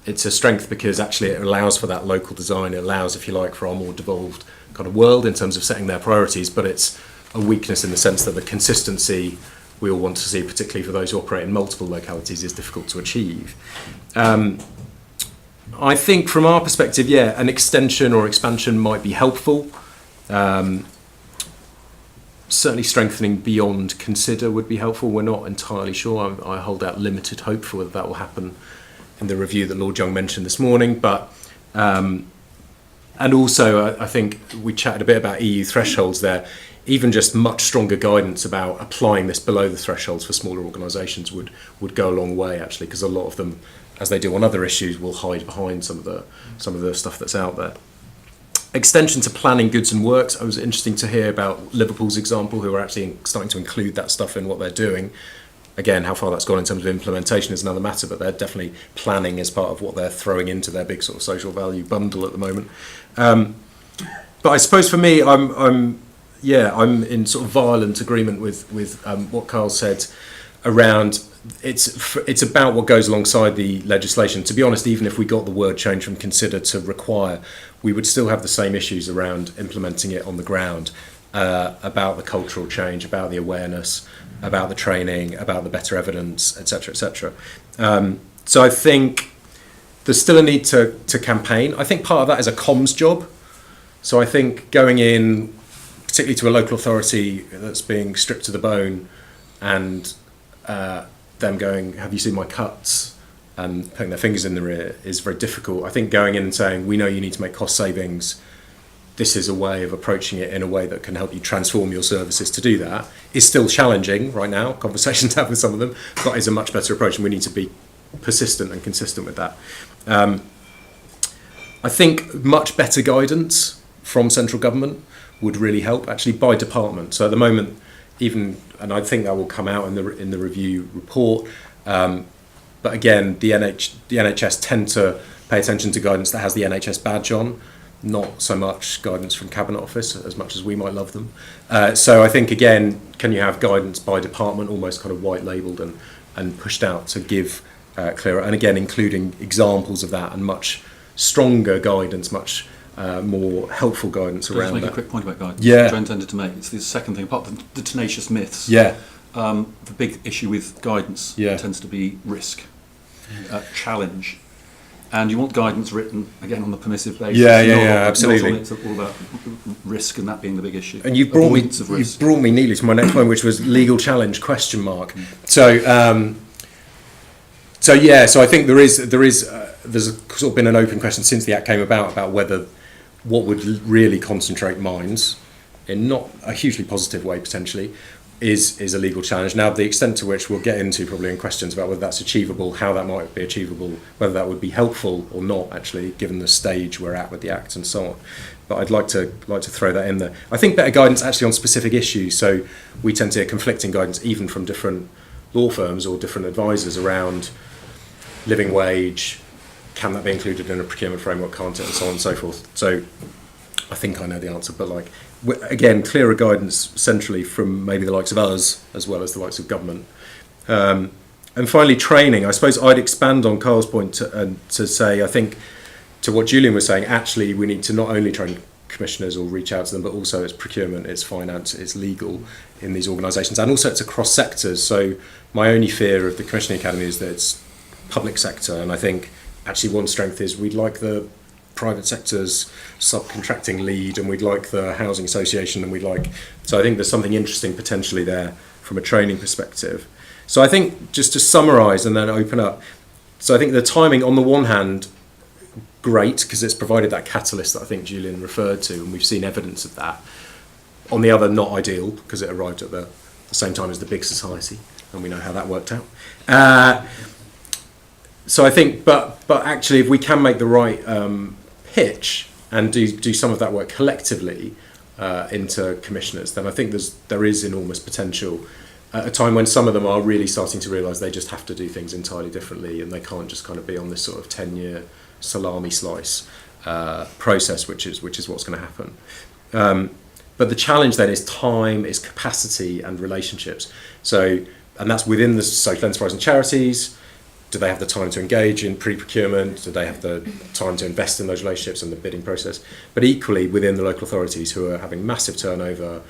It's a strength because actually it allows for that local design. It allows, if you like, for our more devolved kind of world in terms of setting their priorities, but it's a weakness in the sense that the consistency we all want to see, particularly for those who operate in multiple localities, is difficult to achieve. I think from our perspective, an extension or expansion might be helpful. Certainly strengthening beyond consider would be helpful. We're not entirely sure. I hold out limited hope for whether that will happen in the review that Lord Young mentioned this morning. But and also, I think we chatted a bit about EU thresholds there. Even just much stronger guidance about applying this below the thresholds for smaller organisations would go a long way, actually, because a lot of them, as they do on other issues, will hide behind some of the stuff that's out there. Extension to planning goods and works. It was interesting to hear about Liverpool's example, who are actually starting to include that stuff in what they're doing. Again, how far that's gone in terms of implementation is another matter, but they're definitely planning as part of what they're throwing into their big sort of social value bundle at the moment. But I suppose for me, I'm in sort of violent agreement with what Carl said around it's about what goes alongside the legislation. To be honest, even if we got the word change from consider to require, we would still have the same issues around implementing it on the ground, about the cultural change, about the awareness, about the training, about the better evidence, etc., etc. So I think there's still a need to campaign. I think part of that is a comms job. So I think going in, particularly to a local authority that's being stripped to the bone, and them going, have you seen my cuts, and putting their fingers in the ear is very difficult. I think going in and saying, we know you need to make cost savings, this is a way of approaching it in a way that can help you transform your services to do that, is still challenging right now, conversations to have with some of them, but is a much better approach, and we need to be persistent and consistent with that. I think much better guidance from central government would really help, actually, by department. So at the moment, even, and I think that will come out in the review report, but again, the NHS tend to pay attention to guidance that has the NHS badge on, not so much guidance from Cabinet Office, as much as we might love them. So I think, again, can you have guidance by department, almost kind of white labelled and pushed out to give clearer, and again, including examples of that and much stronger guidance, much more helpful guidance Can I just around make that. a quick point about guidance? Yeah. Which I intended to make. It's the second thing, apart from the tenacious myths. Yeah, The big issue with guidance Yeah. tends to be risk, challenge. And you want guidance written, again, on the permissive basis. Yeah, not absolutely. on it's all about risk and that being the big issue. and you've brought Avoidance of risk. me neatly to my next point, which was legal challenge ? So I think there's sort of been an open question since the Act came about whether what would really concentrate minds in not a hugely positive way potentially is a legal challenge. Now, the extent to which we'll get into probably in questions about whether that's achievable, how that might be achievable, whether that would be helpful or not, actually, given the stage we're at with the Act and so on. But I'd like to throw that in there. I think better guidance actually on specific issues. So we tend to hear conflicting guidance even from different law firms or different advisors around living wage, can that be included in a procurement framework, can't it, and so on and so forth. So I think I know the answer, but again, clearer guidance centrally from maybe the likes of us as well as the likes of government. And finally, training. I suppose I'd expand on Carl's point to say, I think, to what Julian was saying, actually we need to not only train commissioners or reach out to them, but also it's procurement, it's finance, it's legal in these organisations, and also it's across sectors. So my only fear of the Commissioning Academy is that it's public sector, and I think actually one strength is we'd like the private sector's subcontracting lead, and we'd like the housing association, and so I think there's something interesting potentially there from a training perspective. So I think, just to summarise and then open up, so I think the timing on the one hand, great, because it's provided that catalyst that I think Julian referred to, and we've seen evidence of that. on the other, not ideal because it arrived at the same time as the big society, and we know how that worked out. So I think, but actually, if we can make the right pitch and do some of that work collectively into commissioners, then I think there is enormous potential at a time when some of them are really starting to realise they just have to do things entirely differently, and they can't just kind of be on this sort of 10-year salami slice process, which is what's going to happen. But the challenge then is time, is capacity, and relationships. So, and that's within the social enterprise and charities. Do they have the time to engage in pre-procurement? Do they have the time to invest in those relationships and the bidding process? But equally within the local authorities who are having massive turnover,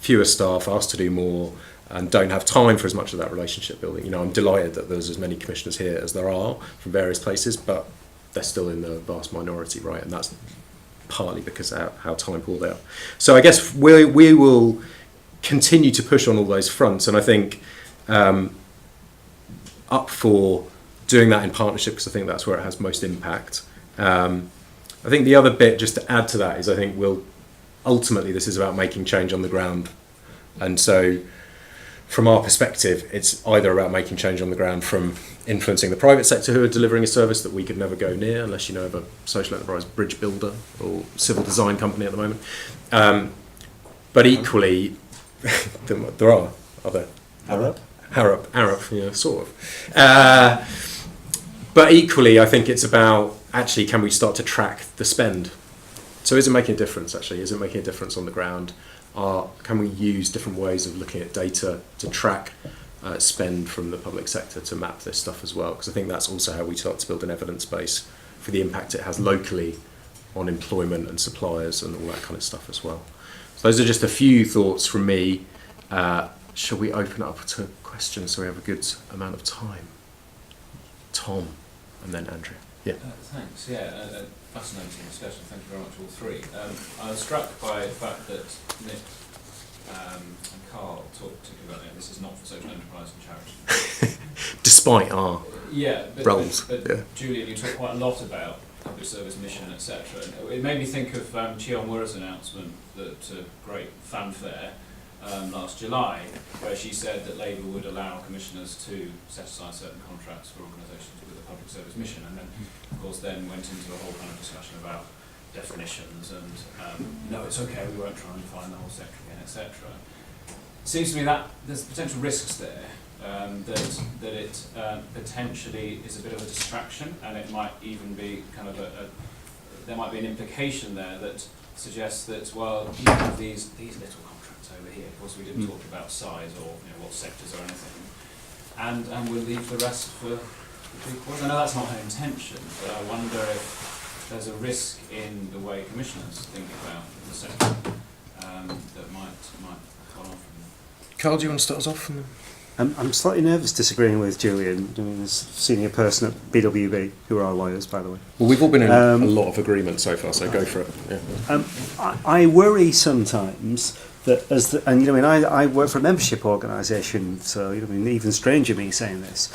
fewer staff, asked to do more, and don't have time for as much of that relationship building. You know, I'm delighted that there's as many commissioners here as there are from various places, but they're still in the vast minority, right? And that's partly because of how time poor they are. So I guess we will continue to push on all those fronts, and I think up for doing that in partnership, because I think that's where it has most impact. I think the other bit, just to add to that, is I think ultimately this is about making change on the ground. And so from our perspective, it's either about making change on the ground from influencing the private sector who are delivering a service that we could never go near unless you know of a social enterprise bridge builder or civil design company at the moment. But equally, there are other... Arup, yeah, sort of. But equally, I think it's about, actually, can we start to track the spend? So is it making a difference, actually? Is it making a difference on the ground? Can we use different ways of looking at data to track spend from the public sector to map this stuff as well? Because I think that's also how we start to build an evidence base for the impact it has locally on employment and suppliers and all that kind of stuff as well. So those are just a few thoughts from me. Shall we open it up to questions so we have a good amount of time? Tom, and then Andrea. Yeah. Thanks. Yeah, fascinating discussion. Thank you very much, all three. I was struck by the fact that Nick and Carl talked particularly about it. This is not for social enterprise and charity. Despite our roles. But Julian, you talked quite a lot about public service mission, etc. It made me think of Chion Mura's announcement that great fanfare last July, where she said that Labour would allow commissioners to set aside certain contracts for organisations with a public service mission, and then, of course, then went into a whole kind of discussion about definitions and no, it's okay, we won't try and define the whole sector again, etc. It seems to me that there's potential risks there, that it potentially is a bit of a distraction, and it might even be kind of there might be an implication there that suggests that, well, you have these little contracts over here. Of course, we didn't talk about size or what sectors or anything, and we'll leave the rest for the big ones. I know that's not her intention, but I wonder if there's a risk in the way commissioners think about the sector that might follow from that. Carl, do you want to start us off? I'm slightly nervous disagreeing with Julian. I mean, there's a senior person at BWB, who are our lawyers, by the way. Well, we've all been in a lot of agreement so far, so go for it. Yeah. I worry sometimes that I work for a membership organisation, so even stranger me saying this.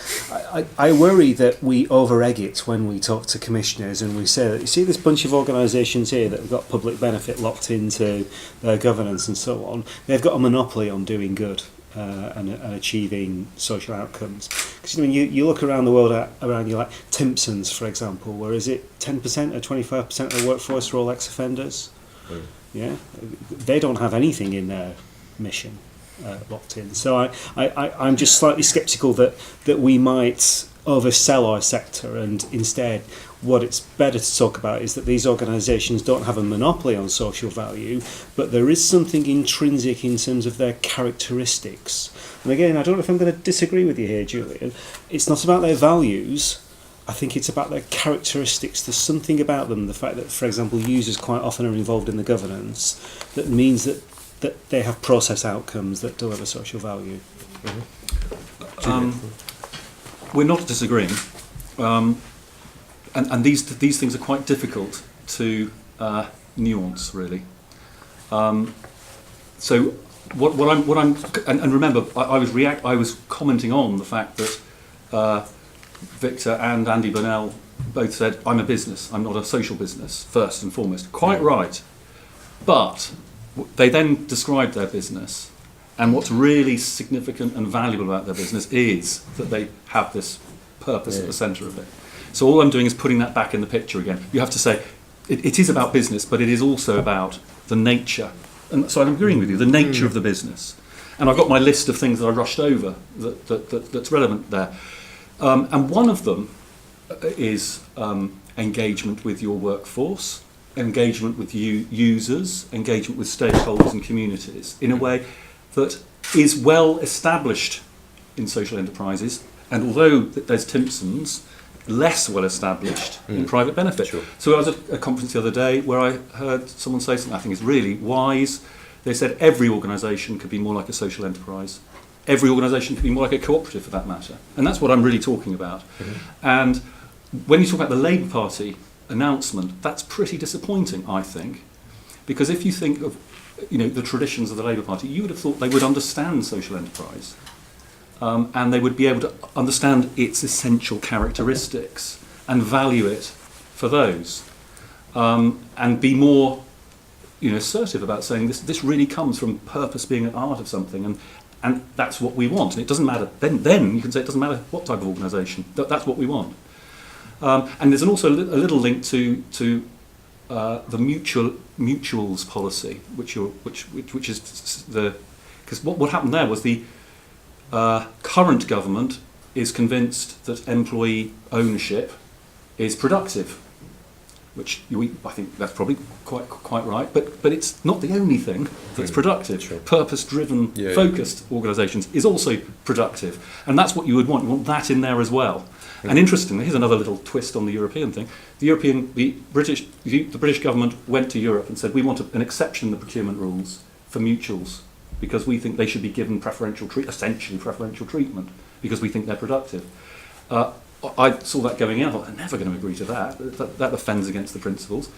I worry that we over-egg it when we talk to commissioners and we say that, you see this bunch of organisations here that have got public benefit locked into their governance and so on, they've got a monopoly on doing good. And achieving social outcomes. Because you look around the world around you, like Timpsons, for example, where is it 10% or 25% of the workforce are all ex-offenders? Yeah, they don't have anything in their mission locked in. So I'm just slightly sceptical that we might oversell our sector, and instead what it's better to talk about is that these organisations don't have a monopoly on social value, but there is something intrinsic in terms of their characteristics. And again, I don't know if I'm going to disagree with you here, Julian. It's not about their values. I think it's about their characteristics. There's something about them, the fact that, for example, users quite often are involved in the governance, that means that they have process outcomes that deliver social value. We're not disagreeing. And these things are quite difficult to nuance, really. So what I'm and remember, I was commenting on the fact that Victor and Andy Burnell both said, I'm a business, I'm not a social business, first and foremost. Quite right. But they then describe their business, and what's really significant and valuable about their business is that they have this purpose at the centre of it. So all I'm doing is putting that back in the picture again. You have to say, it is about business, but it is also about the nature. And so I'm agreeing with you, the nature of the business. And I've got my list of things that I rushed over that's relevant there. And one of them is engagement with your workforce, engagement with users, engagement with stakeholders and communities in a way that is well established in social enterprises, and although there's Timpson's, less well established in private benefit. Sure. So I was at a conference the other day where I heard someone say something I think is really wise. They said every organisation could be more like a social enterprise. Every organisation could be more like a cooperative for that matter. And that's what I'm really talking about. And when you talk about the Labour Party announcement, that's pretty disappointing, I think. Because if you think of the traditions of the Labour Party, you would have thought they would understand social enterprise. And they would be able to understand its essential characteristics and value it for those. And be more assertive about saying this really comes from purpose being at the heart of something, and that's what we want. And it doesn't matter, then you can say it doesn't matter what type of organisation, that's what we want. And there's also a little link to the mutuals policy, which is because what happened there was the current government is convinced that employee ownership is productive, which I think that's probably quite right, but it's not the only thing that's productive. Sure. Purpose-driven, focused organisations is also productive, and that's what you would want. You want that in there as well. And interestingly, here's another little twist on the European thing. The British government went to Europe and said we want an exception in the procurement rules for mutuals because we think they should be given essentially preferential treatment because we think they're productive. I saw that going in. I thought, I'm never going to agree to that. That offends against the principles.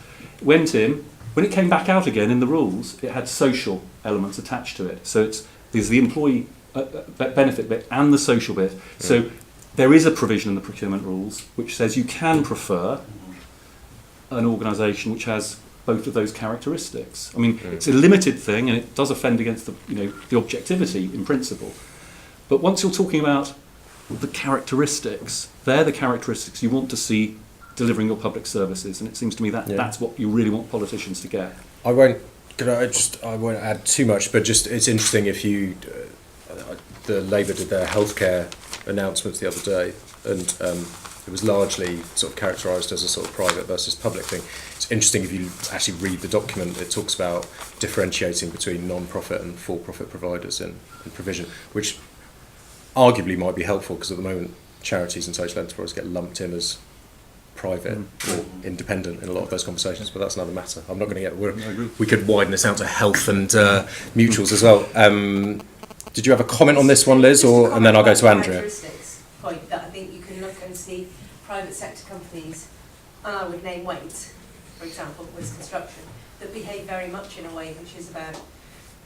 Went in. When it came back out again in the rules, it had social elements attached to it. So there's the employee benefit bit and the social bit. Yeah. So there is a provision in the procurement rules which says you can prefer an organisation which has both of those characteristics. I mean, it's a limited thing and it does offend against the objectivity in principle. But once you're talking about the characteristics, they're the characteristics you want to see delivering your public services, and it seems to me that's what you really want politicians to get. I won't add too much, but just it's interesting if you the Labour did their healthcare announcements the other day, and it was largely sort of characterised as a sort of private versus public thing. It's interesting if you actually read the document, it talks about differentiating between non-profit and for-profit providers in provision, which arguably might be helpful because at the moment charities and social enterprise get lumped in as private or independent in a lot of those conversations, but that's another matter. I'm not going to get... We could widen this out to health and mutuals as well. Did you have a comment on this one, Liz, and then I'll go to Andrea? Characteristics point that I think you can look and see private sector companies, and I would name Waite, for example, with construction, that behave very much in a way which is about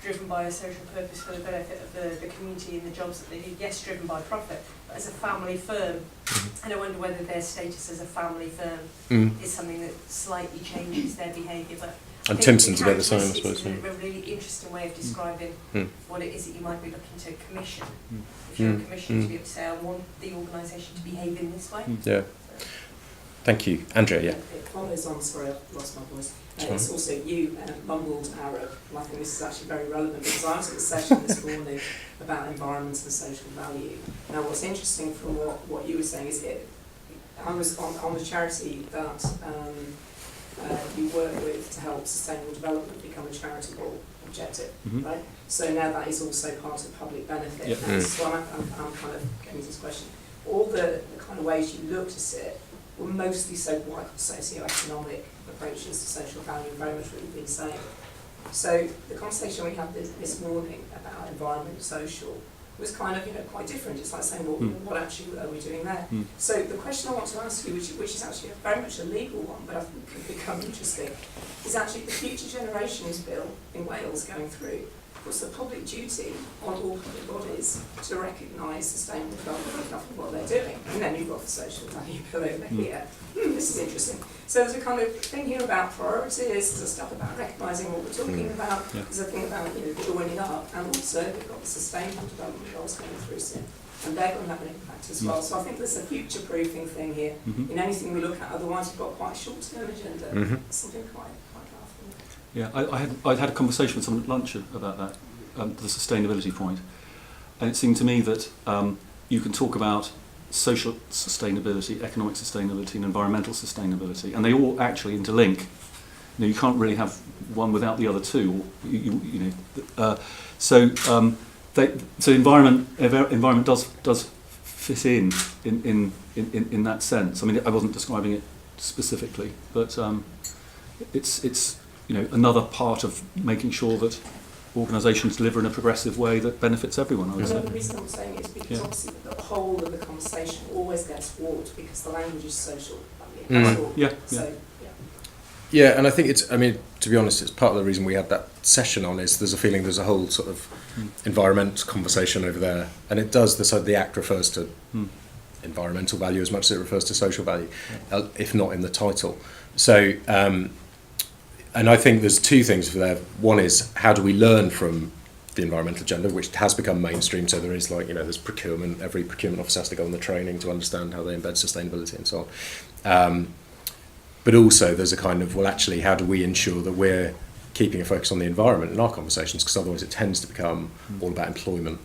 driven by a social purpose for the benefit of the community and the jobs that they do. Yes, driven by profit, but as a family firm. And I wonder whether their status as a family firm is something that slightly changes their behaviour. But and Timpson's about the same, I suppose. It's a really interesting way of describing what it is that you might be looking to commission. If you're a commissioner, to be able to say, I want the organisation to behave in this way. Yeah. Thank you. Andrea, yeah. It follows on, sorry, I've lost my voice. It's also you mumbled Arab, and I think this is actually very relevant because I was at a session this morning about environment and social value. Now what's interesting from what you were saying is I was on the charity that you work with to help sustainable development become a charitable objective, right? So now that is also part of public benefit. And so I'm kind of getting to this question. All the kind of ways you looked at it were mostly socio-economic approaches to social value, very much what you've been saying. So the conversation we had this morning about environment and social was kind of quite different. It's like saying, well, what actually are we doing there? So the question I want to ask you, which is actually very much a legal one, but I think could become interesting, is actually the Future Generations Bill in Wales going through. It's the public duty on all public bodies to recognise sustainable development of what they're doing. And then you've got the social value pillar over here. This is interesting. So there's a kind of thing here about priorities, there's a stuff about recognising what we're talking about, Yeah. there's a thing about, joining up, and also we've got the sustainable development goals going through soon. And they're going to have an impact as well. So I think there's a future-proofing thing here Mhm. in anything we look at. Otherwise, you've got quite a short-term agenda. Mhm. Something quite powerful. Yeah, I'd had a conversation with someone at lunch about that, the sustainability point, and it seemed to me that you can talk about social sustainability, economic sustainability, and environmental sustainability, and they all actually interlink. You can't really have one without the other two. So environment does fit in that sense. I mean, I wasn't describing it specifically, but it's another part of making sure that organisations deliver in a progressive way that benefits everyone, I would And say. the reason I'm saying it is because Yeah. obviously the whole of the conversation always gets warped because the language is social. Mm. That's all. Yeah, So, yeah. Yeah, and I think to be honest, it's part of the reason we had that session on is there's a feeling there's a whole sort of environment conversation over there, and it does, the ACT refers to environmental value as much as it refers to social value, if not in the title. So, and I think there's two things there. One is, how do we learn from the environmental agenda, which has become mainstream, so there is there's procurement, every procurement officer has to go on the training to understand how they embed sustainability and so on. But also there's a kind of, well, actually, how do we ensure that we're keeping a focus on the environment in our conversations, because otherwise it tends to become all about employment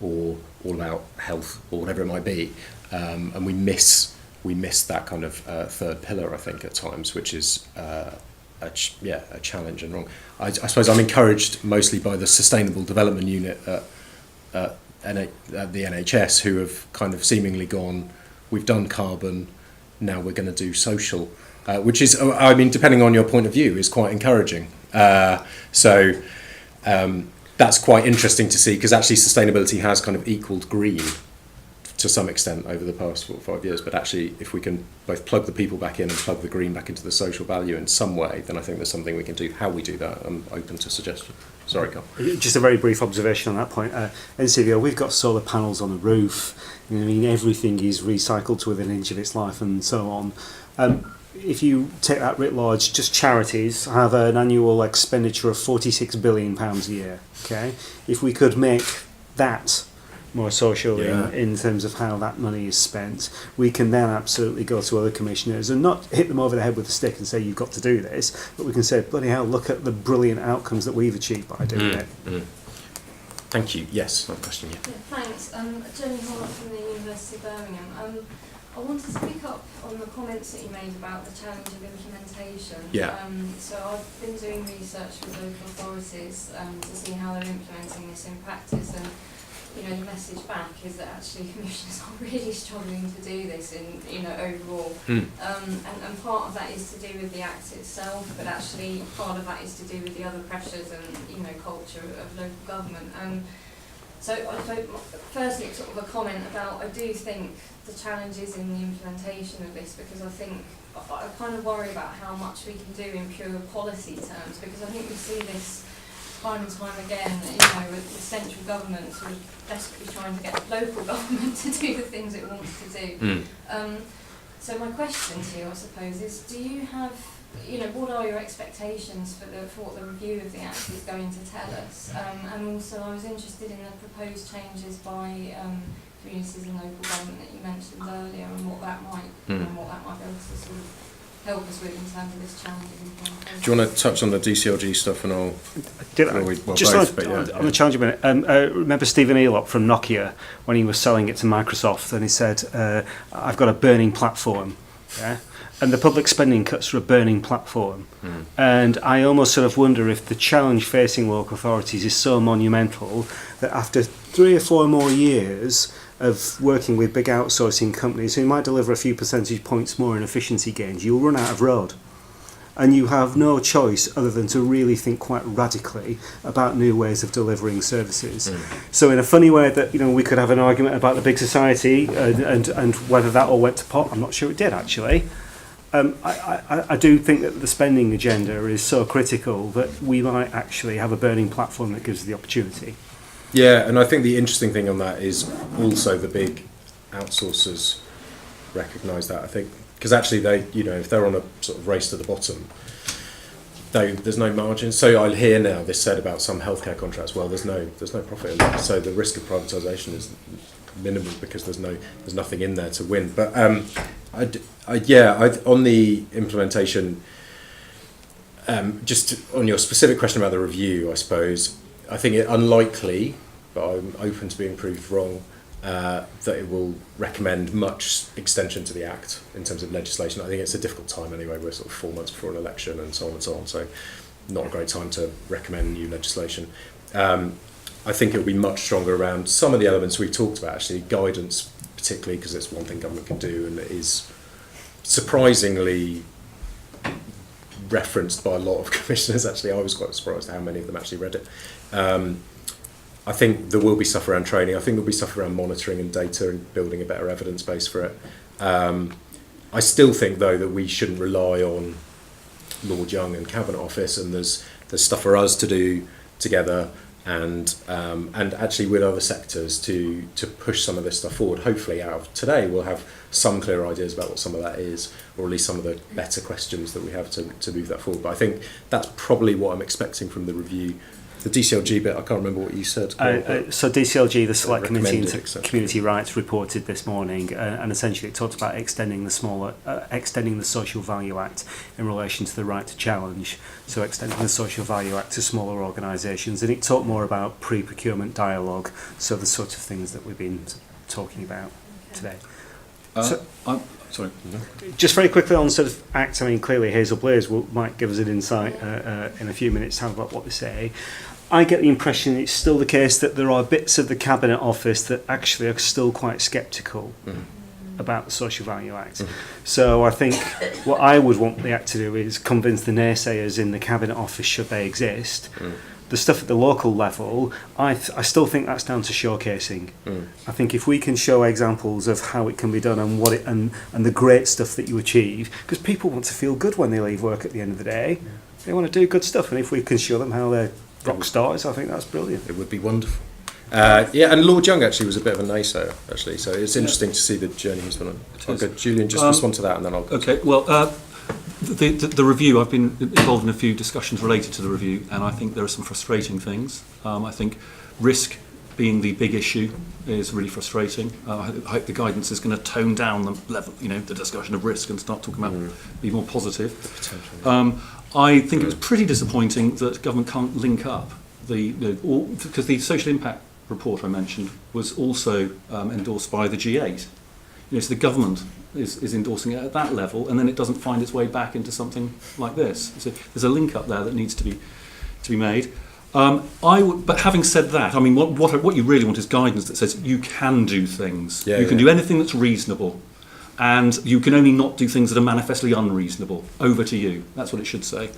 or all about health or whatever it might be, and we miss that kind of third pillar, I think, at times, which is a challenge and wrong. I suppose I'm encouraged mostly by the Sustainable Development Unit at the NHS, who have kind of seemingly gone, we've done carbon, now we're going to do social, which is, I mean, depending on your point of view, is quite encouraging. So that's quite interesting to see, because actually sustainability has kind of equaled green to some extent over the past 4 or 5 years, but actually if we can both plug the people back in and plug the green back into the social value in some way, then I think there's something we can do. How we do that, I'm open to suggestion. Sorry, Carl. Just a very brief observation on that point. NCVO, we've got solar panels on the roof. I mean, everything is recycled to within an inch of its life and so on. If you take that writ large, just charities have an annual expenditure of £46 billion a year. Okay, if we could make that more social in terms of how that money is spent, we can then absolutely go to other commissioners and not hit them over the head with a stick and say you've got to do this, but we can say, bloody hell, look at the brilliant outcomes that we've achieved by doing it. Thank you. Yes, another question. Yeah, thanks. Jenny Horlock from the University of Birmingham. I wanted to pick up on the comments that you made about the challenge of implementation. Yeah. So I've been doing research with local authorities to see how they're implementing this in practice, and the message back is that actually commissioners are really struggling to do this overall. And part of that is to do with the Act itself, but actually part of that is to do with the other pressures and culture of local government. So firstly, sort of a comment about, I do think the challenge is in the implementation of this, because I think I kind of worry about how much we can do in pure policy terms, because I think we see this time and time again, with the central government sort of desperately trying to get local government to do the things it wants to do. So my question to you, I suppose, is do you have, what are your expectations for what the review of the Act is going to tell us? And also I was interested in the proposed changes by communities and local government that you mentioned earlier, and what that might be able to sort of help us with in terms of this challenge. Do you want to touch on the DCLG stuff, and I'll... Just on the challenge a minute, remember Stephen Elop from Nokia, when he was selling it to Microsoft, and he said, I've got a burning platform, and the public spending cuts are a burning platform. And I almost sort of wonder if the challenge facing local authorities is so monumental that after 3 or 4 more years of working with big outsourcing companies who might deliver a few percentage points more in efficiency gains, you'll run out of road. And you have no choice other than to really think quite radically about new ways of delivering services. So in a funny way that we could have an argument about the big society and whether that all went to pot, I'm not sure it did actually. I do think that the spending agenda is so critical that we might actually have a burning platform that gives us the opportunity. Yeah, and I think the interesting thing on that is also the big outsourcers recognise that. I think because actually they, you know, if they're on a sort of race to the bottom, there's no margin. So I hear now this said about some healthcare contracts. Well, there's no profit in that. So the risk of privatisation is minimal because there's nothing in there to win. But on the implementation, just on your specific question about the review, I suppose I think it unlikely, but I'm open to being proved wrong, that it will recommend much extension to the Act in terms of legislation. I think it's a difficult time anyway. We're sort of 4 months before an election and so on and so on. So not a great time to recommend new legislation. I think it will be much stronger around some of the elements we've talked about, actually, guidance particularly, because it's one thing government can do and it is surprisingly referenced by a lot of commissioners. Actually, I was quite surprised how many of them actually read it. I think there will be stuff around training. I think there'll be stuff around monitoring and data and building a better evidence base for it. I still think, though, that we shouldn't rely on Lord Young and Cabinet Office, and there's stuff for us to do together and actually with other sectors to push some of this stuff forward. Hopefully out of today we'll have some clear ideas about what some of that is, or at least some of the better questions that we have to move that forward. But I think that's probably what I'm expecting from the review. The DCLG bit, I can't remember what you said. So DCLG, the Select Committee recommended, into Community Rights, reported this morning, and essentially it talked about extending the Social Value Act in relation to the right to challenge. So extending the Social Value Act to smaller organisations, and it talked more about pre-procurement dialogue. So the sort of things that we've been talking about today. I'm sorry. Just very quickly on sort of Act, I mean, clearly Hazel Blaze might give us an insight in a few minutes time about what they say. I get the impression it's still the case that there are bits of the Cabinet Office that actually are still quite sceptical about the Social Value Act. So I think what I would want the Act to do is convince the naysayers in the Cabinet Office, should they exist. The stuff at the local level, I still think that's down to showcasing. I think if we can show examples of how it can be done and what it and the great stuff that you achieve, because people want to feel good when they leave work at the end of the day. They want to do good stuff, and if we can show them how they're rock stars, I think that's brilliant. It would be wonderful. Yeah, and Lord Young actually was a bit of a naysayer, actually, so it's interesting to see the journey he's been on. Okay, Julian, just respond to that and then I'll... Okay, well, the review, I've been involved in a few discussions related to the review, and I think there are some frustrating things. I think risk being the big issue is really frustrating. I hope the guidance is going to tone down the level, the discussion of risk and start talking about be more positive. I think it was pretty disappointing that government can't link up because the social impact report I mentioned was also endorsed by the G8. So the government is endorsing it at that level, and then it doesn't find its way back into something like this. So there's a link up there that needs to be made. But having said that, I mean, what you really want is guidance that says you can do things. You can do anything that's reasonable, and you can only not do things that are manifestly unreasonable. Over to you. That's what it should say.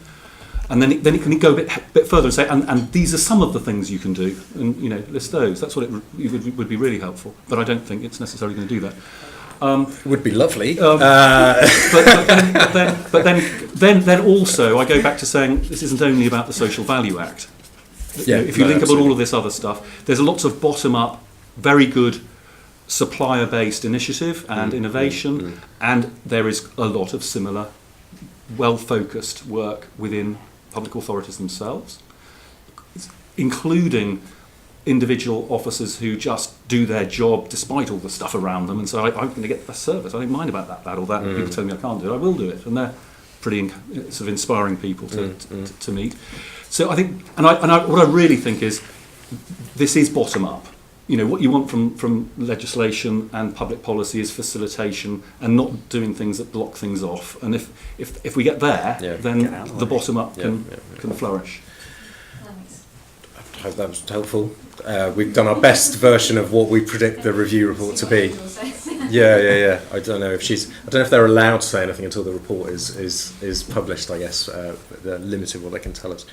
And then it can go a bit further and say, and these are some of the things you can do, and list those. That's what it would be really helpful. But I don't think it's necessarily going to do that. Would be lovely. But then also I go back to saying this isn't only about the Social Value Act. If you link up all of this other stuff, there's lots of bottom-up, very good supplier-based initiative and innovation, and there is a lot of similar, well-focused work within public authorities themselves, including individual officers who just do their job despite all the stuff around them, and so I'm going to get the service. I don't mind about that or that. People tell me I can't do it, I will do it, and they're pretty sort of inspiring people to meet. So I think, what I really think is, this is bottom up. What you want from legislation and public policy is facilitation and not doing things that block things off. And if we get there, then the bottom up can flourish. I hope that was helpful. We've done our best version of what we predict the review report to be. Yeah. I don't know if they're allowed to say anything until the report is published. I guess they're limited what they can tell us.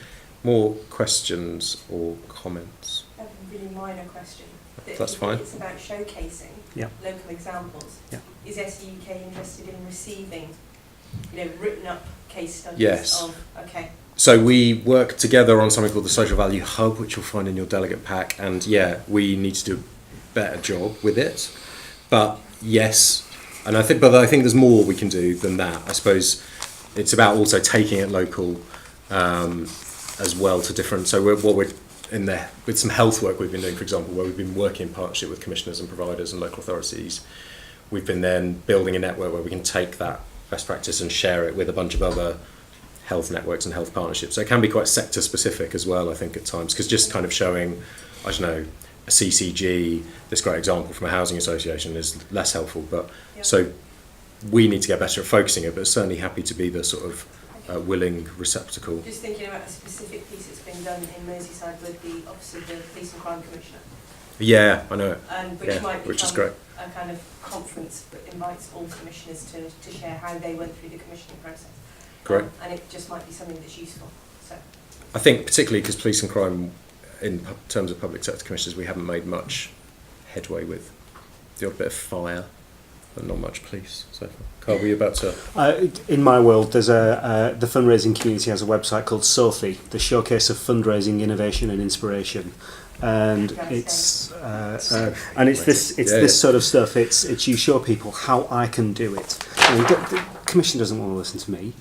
More questions or comments? I have a really minor question. That's fine. It's about showcasing local examples. Is SEUK interested in receiving written up case studies Yes. of, okay, So we work together on something called the Social Value Hub, which you'll find in your delegate pack, and yeah, we need to do a better job with it. But yes, and I think there's more we can do than that. I suppose it's about also taking it local as well to different. So we're in there with some health work we've been doing, for example, where we've been working in partnership with commissioners and providers and local authorities. We've been then building a network where we can take that best practice and share it with a bunch of other health networks and health partnerships. So it can be quite sector specific as well, I think, at times, because just kind of showing, I don't know, a CCG, this great example from a housing association, is less helpful. But yeah. so we need to get better at focusing it, but certainly happy to be the sort of willing receptacle. Just thinking about a specific piece that's been done in Merseyside with the Office of the Police and Crime Commissioner, Yeah, I know it. and which Yeah, might which is become great. a kind of conference that invites all commissioners to share how they went through the commissioning process. Great. And it just might be something that's useful. So I think particularly because police and crime, in terms of public sector commissioners, we haven't made much headway with. The odd bit of fire, but not much police so far. Carl, were you about to? In my world, there's the fundraising community has a website called SOFI, the Showcase of Fundraising, Innovation and Inspiration, and it's this sort of stuff. It's you show people how I can do it. And the commission doesn't want to listen to me.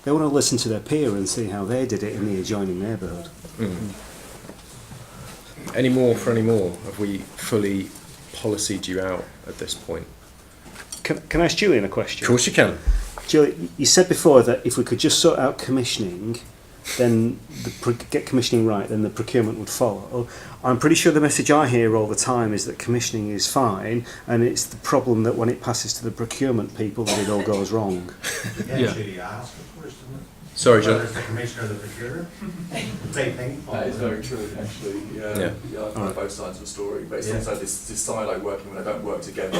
They want to listen to their peer and see how they did it in the adjoining neighbourhood. Any more for any more? Have we fully policied you out at this point? Can I ask Julian a question? Of course you can. Julian, you said before that if we could just sort out commissioning, then get commissioning right, then the procurement would follow. I'm pretty sure the message I hear all the time is that commissioning is fine, and it's the problem that when it passes to the procurement people that it all goes wrong. Yeah. Sorry, John. Whether it's the commissioner or the procurer, same thing. That is very true, actually. Yeah. I've heard both sides of the story, but it's also this silo working when they don't work together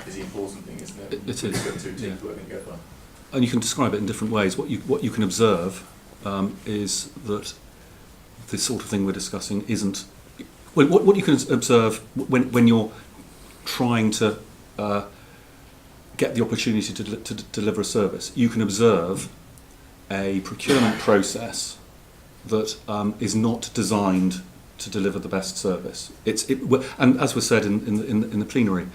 is the important thing, isn't it? It is. You've got two teams Yeah. working together. And you can describe it in different ways. What you can observe is that this sort of thing we're discussing isn't. Well, what you can observe when you're trying to get the opportunity to deliver a service, you can observe a procurement process that is not designed to deliver the best service. And as was said in the plenary,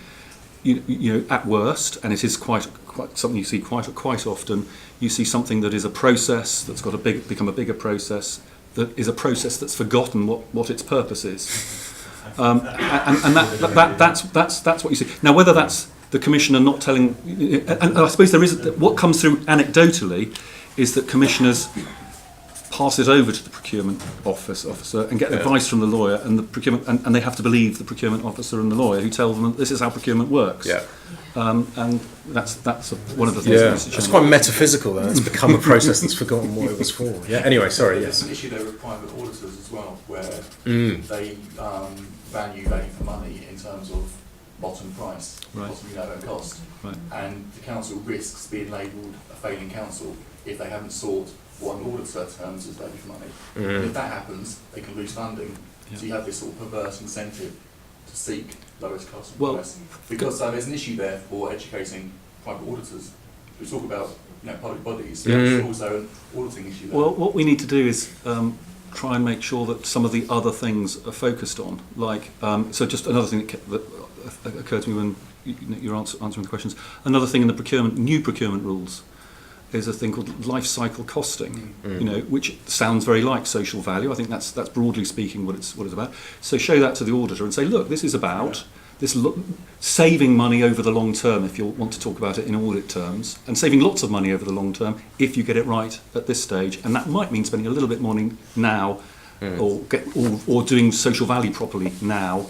you know, at worst, and it is quite something you see quite often, you see something that is a process that's got become a bigger process, that is a process that's forgotten what its purpose is, and that's what you see. Now, whether that's the commissioner not telling, and I suppose there is what comes through anecdotally is that commissioners pass it over to the procurement officer and get advice from the lawyer, and the procurement and they have to believe the procurement officer and the lawyer who tell them that this is how procurement works. Yeah. And that's one of the things that needs to change. It's quite metaphysical then. It's become a process that's forgotten what it was for. Yeah. Anyway, sorry, There's yes. an issue there with private auditors as well, where Mm. they value for money in terms of bottom price, Right. bottom unit cost. Right. And the council risks being labelled a failing council if they haven't sought what an auditor terms as value for money. And Mm. if that happens, they can lose funding. Yeah. So you have this sort of perverse incentive to seek lowest cost of Well, price. Because there's an issue there for educating private auditors. We talk about public bodies, but there's also an auditing issue there. Well, what we need to do is try and make sure that some of the other things are focused on. Like, so just another thing that occurred to me when you're answering the questions. Another thing in the new procurement rules is a thing called life cycle costing, you know, which sounds very like social value. I think that's broadly speaking what it's about. So show that to the auditor and say, look, this is about saving money over the long term, if you want to talk about it in audit terms, and saving lots of money over the long term if you get it right at this stage. And that might mean spending a little bit more money now, or doing social value properly now.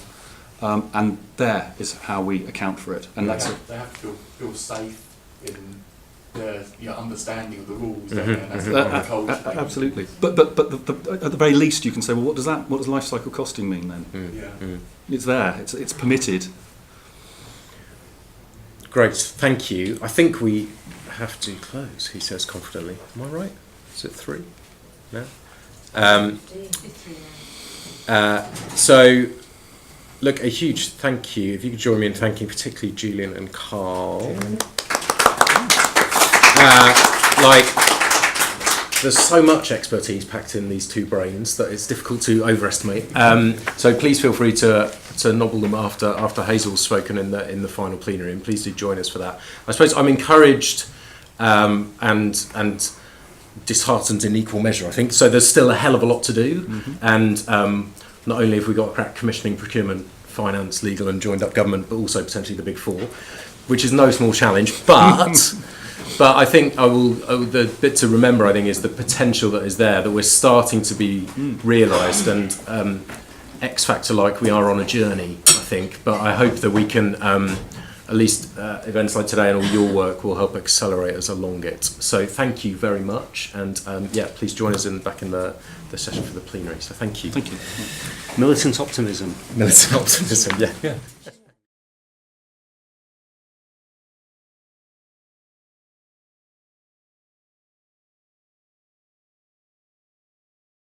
And there is how we account for it. And they that's have to feel safe in their understanding of the rules. Mhm, And that's the culture. absolutely. But at the very least, you can say, well, what does life cycle costing mean then? Yeah. It's there. It's permitted. Great, thank you. I think we have to close, he says confidently. Am I right? Is it 3? No? So, look, a huge thank you. If you could join me in thanking particularly Julian and Carl. like, there's so much expertise packed in these two brains that it's difficult to overestimate. So please feel free to nobble them after Hazel's spoken in the final plenary, and please do join us for that. I suppose I'm encouraged and disheartened in equal measure, I think. So there's still a hell of a lot to do, and not only have we got to crack commissioning, procurement, finance, legal and joined up government, but also potentially the big four, which is no small challenge, but I think the bit to remember, I think, is the potential that is there, that we're starting to be realised, and X Factor like we are on a journey, I think, but I hope that we can at least events like today and all your work will help accelerate us along it. So thank you very much, and please join us back in the session for the plenary. So thank you. Thank you. Militant optimism. Militant optimism, yeah.